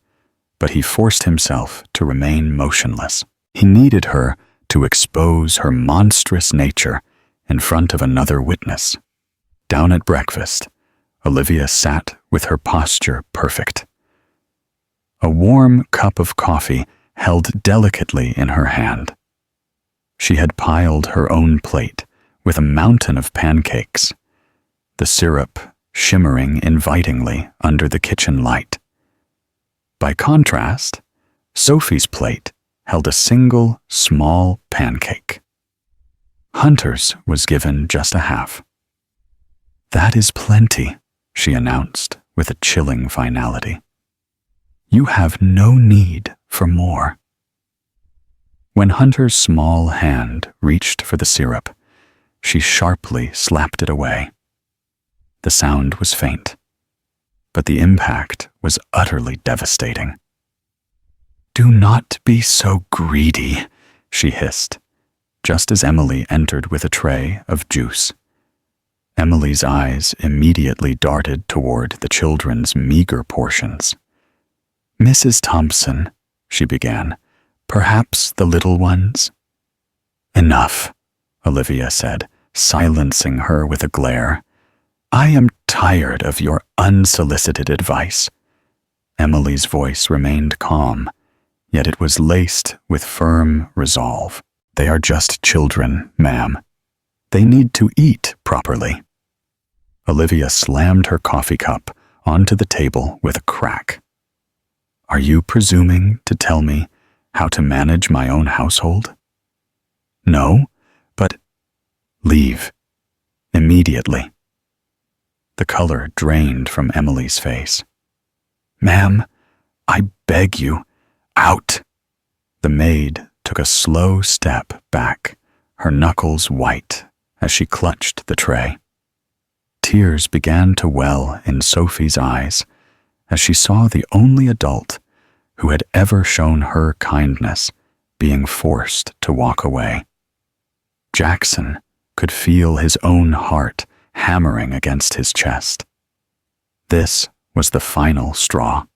but he forced himself to remain motionless. He needed her to expose her monstrous nature in front of another witness. Down at breakfast, Olivia sat with her posture perfect. A warm cup of coffee held delicately in her hand. She had piled her own plate with a mountain of pancakes, the syrup shimmering invitingly under the kitchen light. By contrast, Sophie's plate held a single small pancake. Hunter's was given just a half. "That is plenty," she announced with a chilling finality. "You have no need for more." When Hunter's small hand reached for the syrup, she sharply slapped it away. The sound was faint, but the impact was utterly devastating. "Do not be so greedy," she hissed, just as Emily entered with a tray of juice. Emily's eyes immediately darted toward the children's meager portions. "Mrs. Thompson," she began, "perhaps the little ones?" "Enough," Olivia said, silencing her with a glare. "I am tired of your unsolicited advice." Emily's voice remained calm, yet it was laced with firm resolve. "They are just children, ma'am. They need to eat properly." Olivia slammed her coffee cup onto the table with a crack. "Are you presuming to tell me how to manage my own household?" "No, but—" "Leave. Immediately." The color drained from Emily's face. "Ma'am, I beg you, out." The maid took a slow step back, her knuckles white as she clutched the tray. Tears began to well in Sophie's eyes as she saw the only adult who had ever shown her kindness being forced to walk away. Jackson could feel his own heart hammering against his chest. This was the final straw.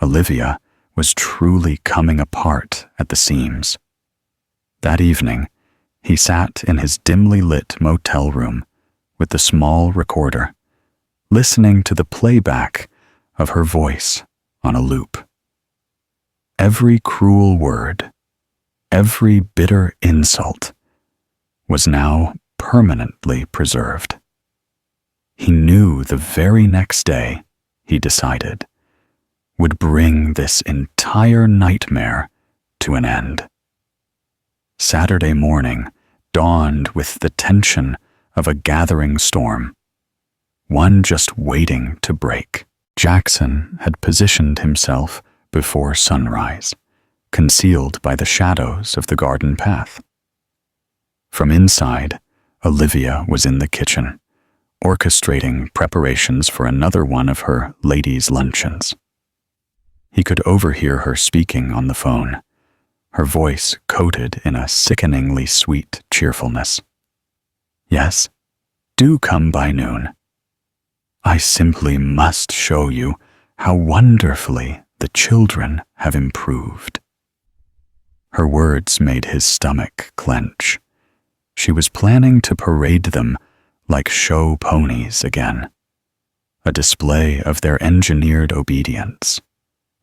Olivia was truly coming apart at the seams. That evening, he sat in his dimly lit motel room with the small recorder, listening to the playback of her voice on a loop. Every cruel word, every bitter insult, was now permanently preserved. He knew the very next day, he decided, would bring this entire nightmare to an end. Saturday morning dawned with the tension of a gathering storm, one just waiting to break. Jackson had positioned himself before sunrise, concealed by the shadows of the garden path. From inside, Olivia was in the kitchen, orchestrating preparations for another one of her ladies' luncheons. He could overhear her speaking on the phone, her voice coated in a sickeningly sweet cheerfulness. "Yes, do come by noon. I simply must show you how wonderfully the children have improved." Her words made his stomach clench. She was planning to parade them like show ponies again. A display of their engineered obedience,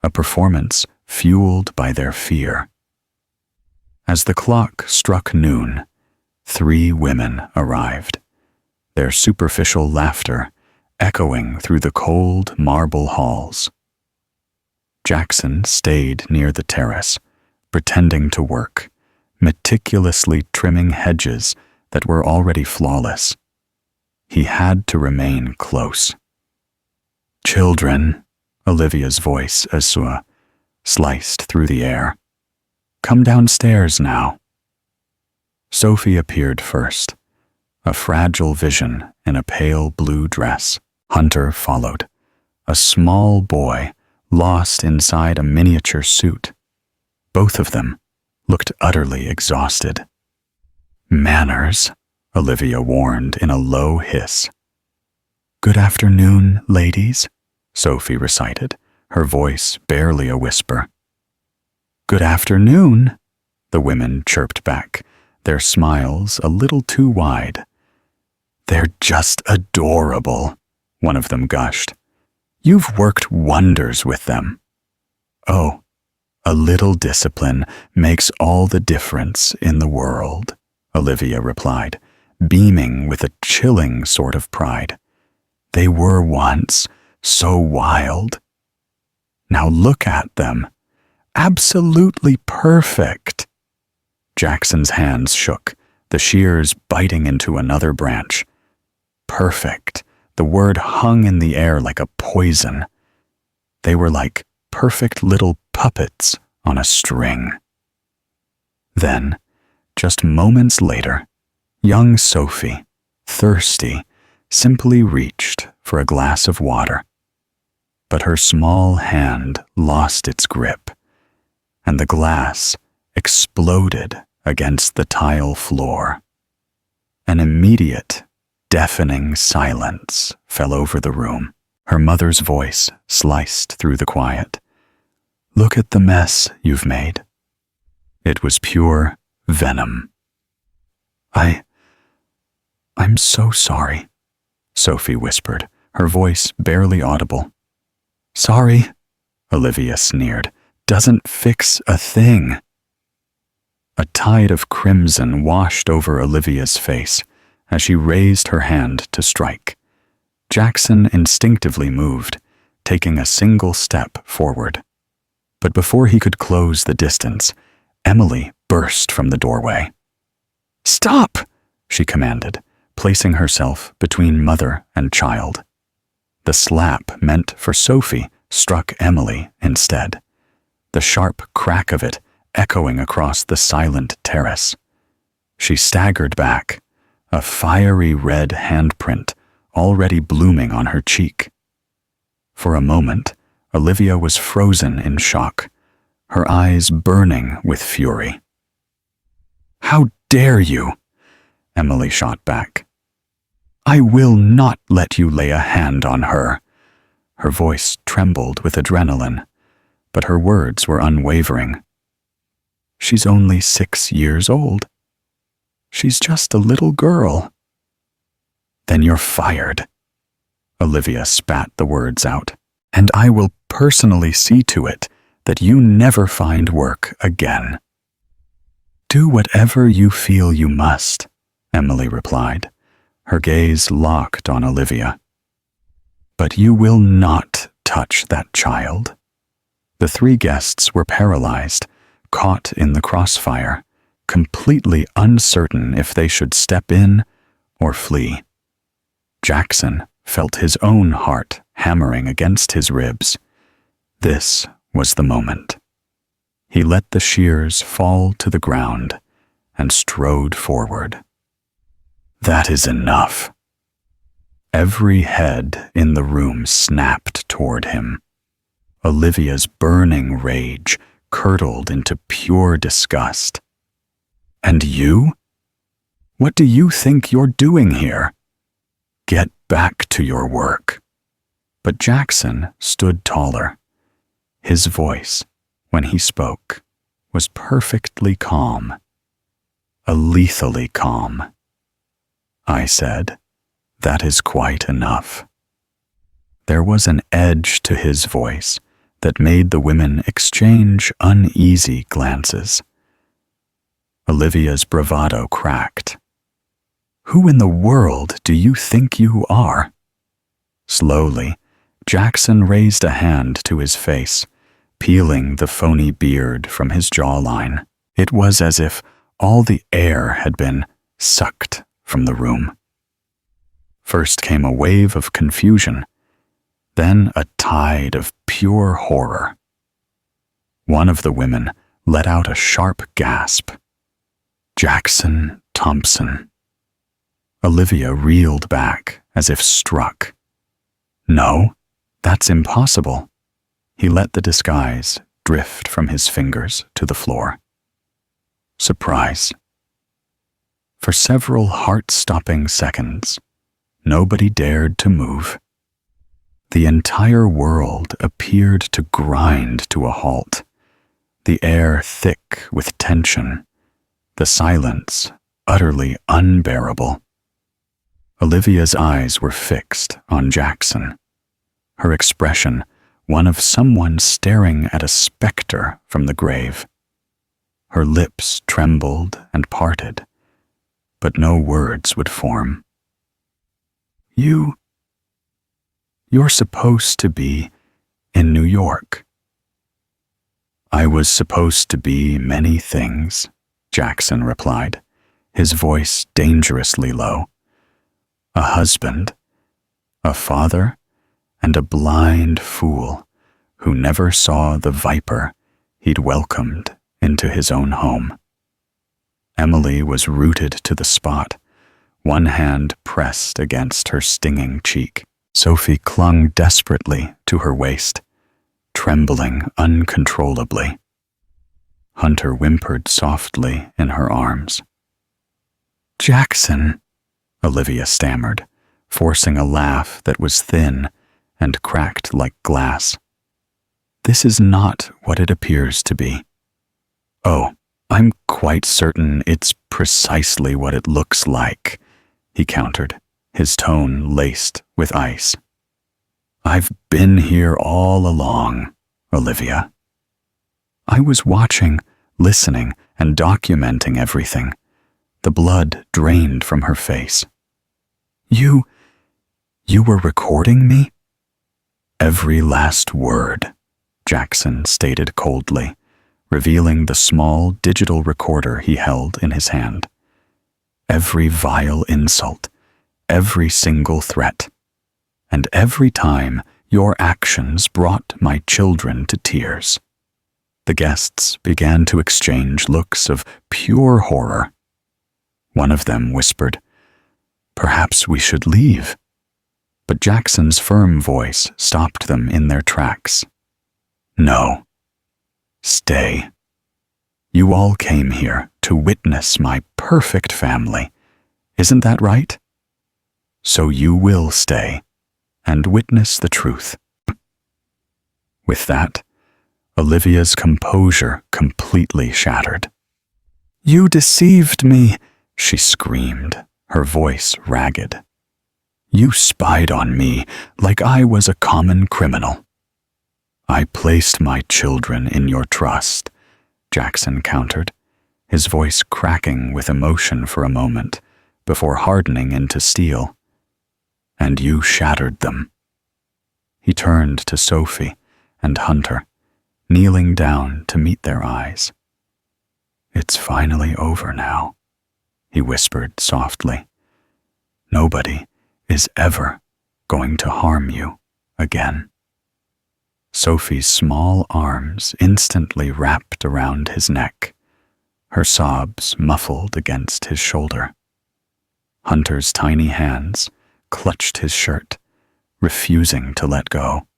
a performance fueled by their fear. As the clock struck noon, 3 women arrived, their superficial laughter echoing through the cold marble halls. Jackson stayed near the terrace, pretending to work, meticulously trimming hedges that were already flawless. He had to remain close. "Children," Olivia's voice azure sliced through the air. "Come downstairs now." Sophie appeared first, a fragile vision in a pale blue dress. Hunter followed, a small boy lost inside a miniature suit. Both of them looked utterly exhausted. "Manners," Olivia warned in a low hiss. "Good afternoon, ladies," Sophie recited, her voice barely a whisper. "Good afternoon," the women chirped back, their smiles a little too wide. "They're just adorable," one of them gushed. "You've worked wonders with them." "Oh, a little discipline makes all the difference in the world," Olivia replied, beaming with a chilling sort of pride. "They were once so wild. Now look at them. Absolutely perfect." Jackson's hands shook, the shears biting into another branch. Perfect. The word hung in the air like a poison. They were like perfect little puppets on a string. Then, just moments later, young Sophie, thirsty, simply reached for a glass of water. But her small hand lost its grip, and the glass exploded against the tile floor. An immediate, deafening silence fell over the room. Her mother's voice sliced through the quiet. "Look at the mess you've made." It was pure venom. I'm so sorry," Sophie whispered, her voice barely audible. "Sorry," Olivia sneered, "doesn't fix a thing." A tide of crimson washed over Olivia's face as she raised her hand to strike. Jackson instinctively moved, taking a single step forward. But before he could close the distance, Emily burst from the doorway. "Stop!" she commanded, placing herself between mother and child. The slap meant for Sophie struck Emily instead, the sharp crack of it echoing across the silent terrace. She staggered back, a fiery red handprint already blooming on her cheek. For a moment, Olivia was frozen in shock, her eyes burning with fury. "How dare you!" Emily shot back. "I will not let you lay a hand on her." Her voice trembled with adrenaline, but her words were unwavering. "She's only 6 years old. She's just a little girl." "Then you're fired." Olivia spat the words out. "And I will personally see to it that you never find work again." "Do whatever you feel you must," Emily replied, her gaze locked on Olivia. "But you will not touch that child." The 3 guests were paralyzed, caught in the crossfire, completely uncertain if they should step in or flee. Jackson felt his own heart hammering against his ribs. This was the moment. He let the shears fall to the ground and strode forward. "That is enough." Every head in the room snapped toward him. Olivia's burning rage curdled into pure disgust. "And you? What do you think you're doing here? Get back to your work." But Jackson stood taller. His voice, when he spoke, was perfectly calm. A lethally calm. I said, "That is quite enough." There was an edge to his voice that made the women exchange uneasy glances. Olivia's bravado cracked. "Who in the world do you think you are?" Slowly, Jackson raised a hand to his face, peeling the phony beard from his jawline. It was as if all the air had been sucked from the room. First came a wave of confusion, then a tide of pure horror. One of the women let out a sharp gasp. "Jackson Thompson." Olivia reeled back as if struck. "No, that's impossible." He let the disguise drift from his fingers to the floor. Surprise. For several heart-stopping seconds, nobody dared to move. The entire world appeared to grind to a halt, the air thick with tension, the silence utterly unbearable. Olivia's eyes were fixed on Jackson, her expression one of someone staring at a specter from the grave. Her lips trembled and parted, but no words would form. You're supposed to be in New York." "I was supposed to be many things," Jackson replied, his voice dangerously low. "A husband, a father, and a blind fool who never saw the viper he'd welcomed into his own home." Emily was rooted to the spot, one hand pressed against her stinging cheek. Sophie clung desperately to her waist, trembling uncontrollably. Hunter whimpered softly in her arms. "Jackson," Olivia stammered, forcing a laugh that was thin and cracked like glass. "This is not what it appears to be." "Oh, I'm quite certain it's precisely what it looks like," he countered, his tone laced with ice. "I've been here all along, Olivia." I was watching, listening, and documenting everything. The blood drained from her face. You were recording me?" "Every last word," Jackson stated coldly, revealing the small digital recorder he held in his hand. "Every vile insult, every single threat, and every time your actions brought my children to tears." The guests began to exchange looks of pure horror. One of them whispered, "Perhaps we should leave." But Jackson's firm voice stopped them in their tracks. "No. Stay. You all came here to witness my perfect family. Isn't that right? So you will stay and witness the truth." With that, Olivia's composure completely shattered. "You deceived me," she screamed, her voice ragged. "You spied on me like I was a common criminal." "I placed my children in your trust," Jackson countered, his voice cracking with emotion for a moment before hardening into steel. "And you shattered them." He turned to Sophie and Hunter, kneeling down to meet their eyes. "It's finally over now," he whispered softly. "Nobody is ever going to harm you again." Sophie's small arms instantly wrapped around his neck, her sobs muffled against his shoulder. Hunter's tiny hands clutched his shirt, refusing to let go.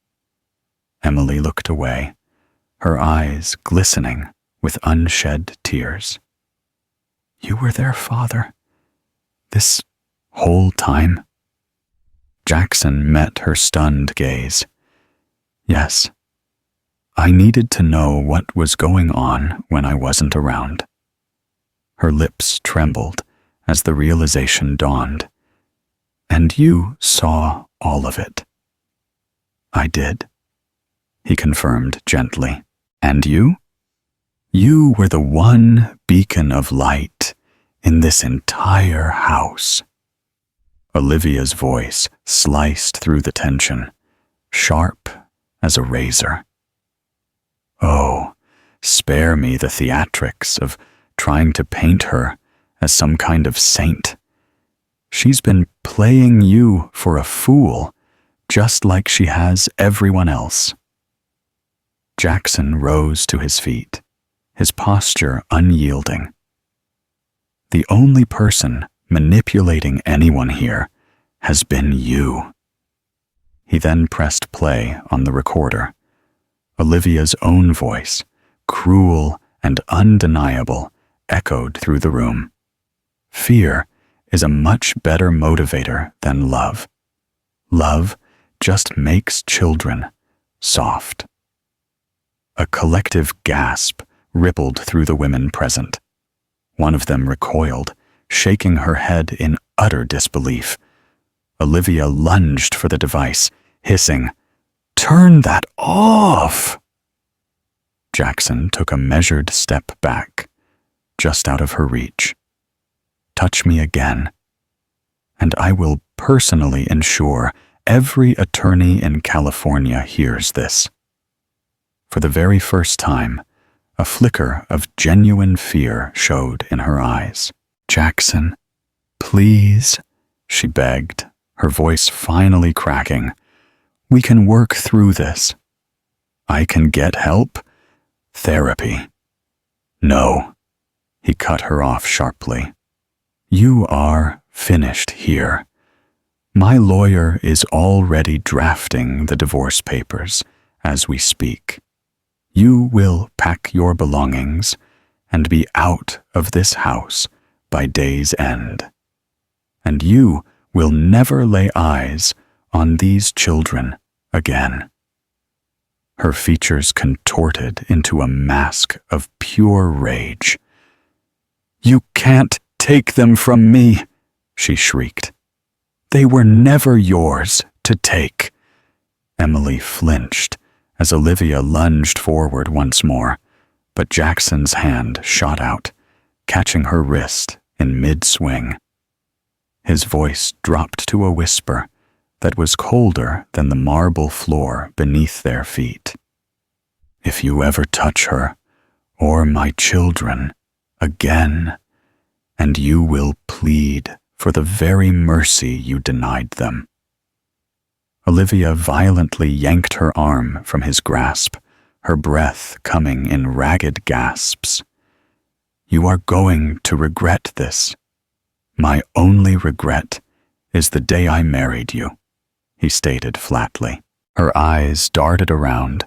Emily looked away, her eyes glistening with unshed tears. "You were their father, this whole time?" Jackson met her stunned gaze. "Yes. I needed to know what was going on when I wasn't around." Her lips trembled as the realization dawned. "And you saw all of it." "I did," he confirmed gently. "And you? You were the one beacon of light in this entire house." Olivia's voice sliced through the tension, sharp as a razor. "Oh, spare me the theatrics of trying to paint her as some kind of saint. She's been playing you for a fool, just like she has everyone else." Jackson rose to his feet, his posture unyielding. "The only person manipulating anyone here has been you." He then pressed play on the recorder. Olivia's own voice, cruel and undeniable, echoed through the room. "Fear is a much better motivator than love. Love just makes children soft." A collective gasp rippled through the women present. One of them recoiled, shaking her head in utter disbelief. Olivia lunged for the device, hissing, "Turn that off!" Jackson took a measured step back, just out of her reach. "Touch me again, and I will personally ensure every attorney in California hears this." For the very first time, a flicker of genuine fear showed in her eyes. "Jackson, please," she begged, her voice finally cracking. "We can work through this. I can get help. Therapy." "No," he cut her off sharply. "You are finished here. My lawyer is already drafting the divorce papers as we speak. You will pack your belongings and be out of this house by day's end. And you will never lay eyes on these children again." Her features contorted into a mask of pure rage. "You can't take them from me," she shrieked. "They were never yours to take." Emily flinched as Olivia lunged forward once more, but Jackson's hand shot out, catching her wrist in mid-swing. His voice dropped to a whisper that was colder than the marble floor beneath their feet. "If you ever touch her, or my children, again, and you will plead for the very mercy you denied them." Olivia violently yanked her arm from his grasp, her breath coming in ragged gasps. "You are going to regret this. My only regret is the day I married you," he stated flatly. Her eyes darted around,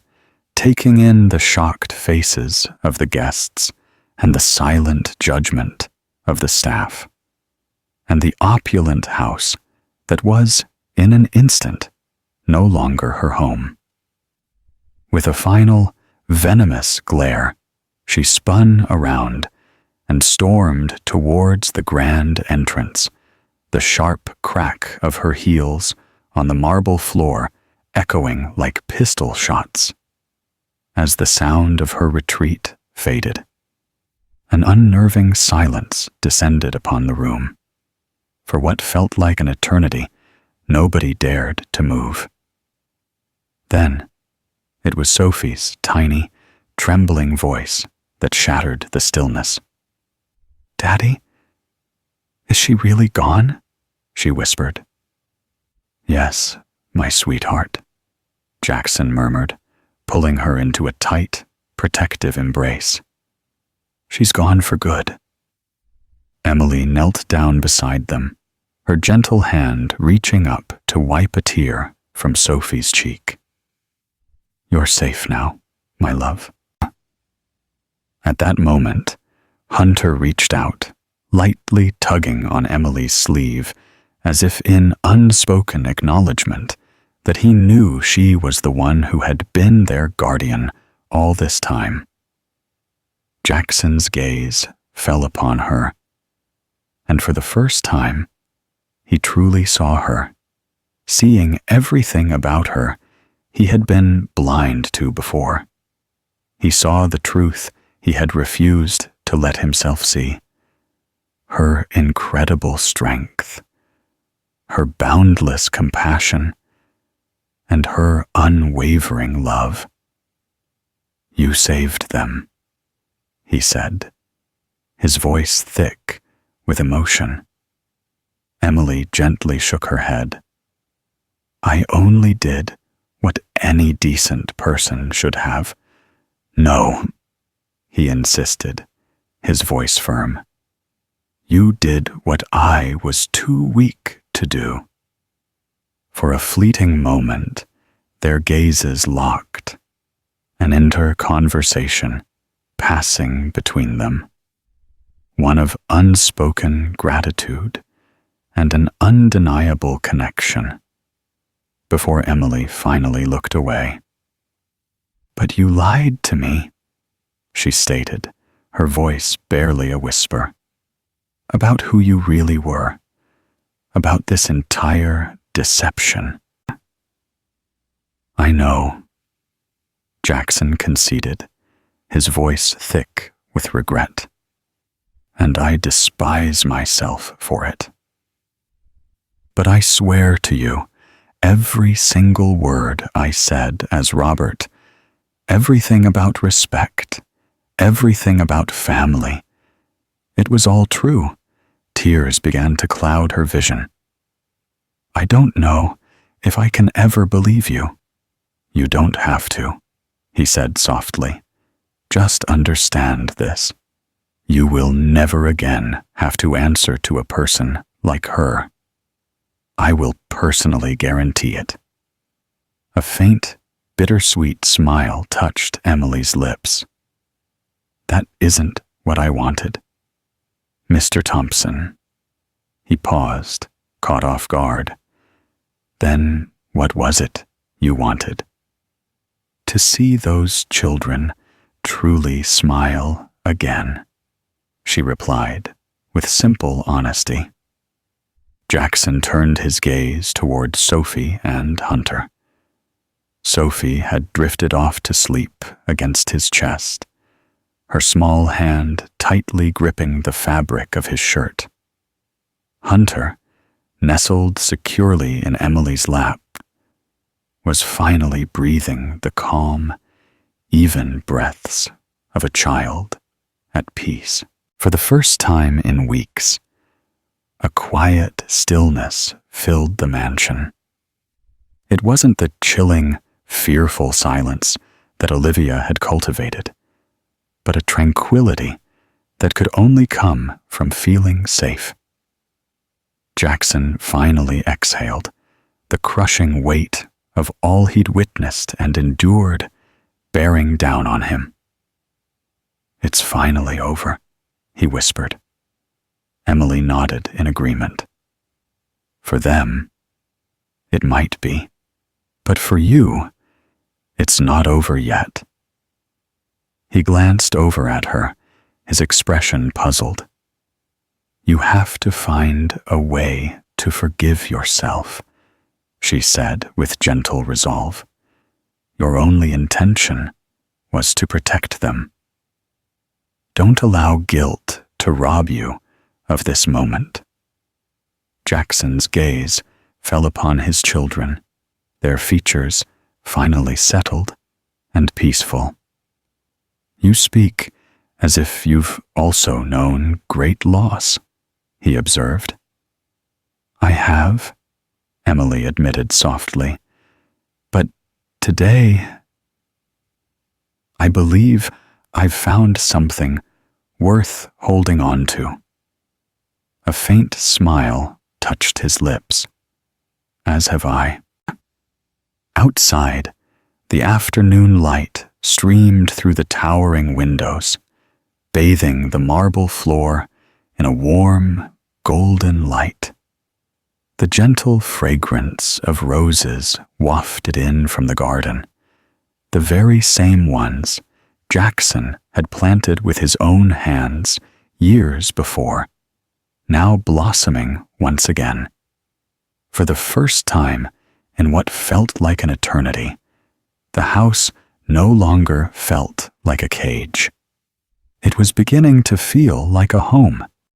taking in the shocked faces of the guests and the silent judgment of the staff, and the opulent house that was, in an instant, no longer her home. With a final, venomous glare, she spun around and stormed towards the grand entrance, the sharp crack of her heels on the marble floor echoing like pistol shots. As the sound of her retreat faded, an unnerving silence descended upon the room. For what felt like an eternity, nobody dared to move. Then, it was Sophie's tiny, trembling voice that shattered the stillness. "Daddy? Is she really gone?" she whispered. "Yes, my sweetheart," Jackson murmured, pulling her into a tight, protective embrace. "She's gone for good." Emily knelt down beside them, her gentle hand reaching up to wipe a tear from Sophie's cheek. "You're safe now, my love," At that moment, Hunter reached out, lightly tugging on Emily's sleeve, as if in unspoken acknowledgement that he knew she was the one who had been their guardian all this time. Jackson's gaze fell upon her, and for the first time, he truly saw her, seeing everything about her he had been blind to before. He saw the truth he had refused to let himself see. Her incredible strength, her boundless compassion, and her unwavering love. "You saved them," he said, his voice thick with emotion. Emily gently shook her head. "I only did what any decent person should have." "No," he insisted, his voice firm. "You did what I was too weak to do." For a fleeting moment, their gazes locked, an inter-conversation passing between them, one of unspoken gratitude and an undeniable connection, before Emily finally looked away. "But you lied to me," she stated, her voice barely a whisper, "about who you really were, about this entire deception." "I know," Jackson conceded, his voice thick with regret, "and I despise myself for it. But I swear to you, every single word I said as Robert, everything about respect, everything about family, it was all true." Tears began to cloud her vision. "I don't know if I can ever believe you." "You don't have to," he said softly. "Just understand this. You will never again have to answer to a person like her. I will personally guarantee it." A faint, bittersweet smile touched Emily's lips. "That isn't what I wanted. Mr. Thompson." He paused, caught off guard. "Then what was it you wanted?" "To see those children truly smile again," she replied with simple honesty. Jackson turned his gaze toward Sophie and Hunter. Sophie had drifted off to sleep against his chest, her small hand tightly gripping the fabric of his shirt. Hunter, nestled securely in Emily's lap, was finally breathing the calm, even breaths of a child at peace. For the first time in weeks, a quiet stillness filled the mansion. It wasn't the chilling, fearful silence that Olivia had cultivated, but a tranquility that could only come from feeling safe. Jackson finally exhaled, the crushing weight of all he'd witnessed and endured bearing down on him. "It's finally over," he whispered. Emily nodded in agreement. "For them, it might be, but for you, it's not over yet." He glanced over at her, his expression puzzled. "You have to find a way to forgive yourself," she said with gentle resolve. "Your only intention was to protect them. Don't allow guilt to rob you of this moment." Jackson's gaze fell upon his children, their features finally settled and peaceful. "You speak as if you've also known great loss," he observed. "I have," Emily admitted softly, "but today, I believe I've found something worth holding on to." A faint smile touched his lips. "As have I." Outside, the afternoon light streamed through the towering windows, bathing the marble floor in a warm, golden light. The gentle fragrance of roses wafted in from the garden, the very same ones Jackson had planted with his own hands years before, now blossoming once again. For the first time in what felt like an eternity, the house no longer felt like a cage. It was beginning to feel like a home,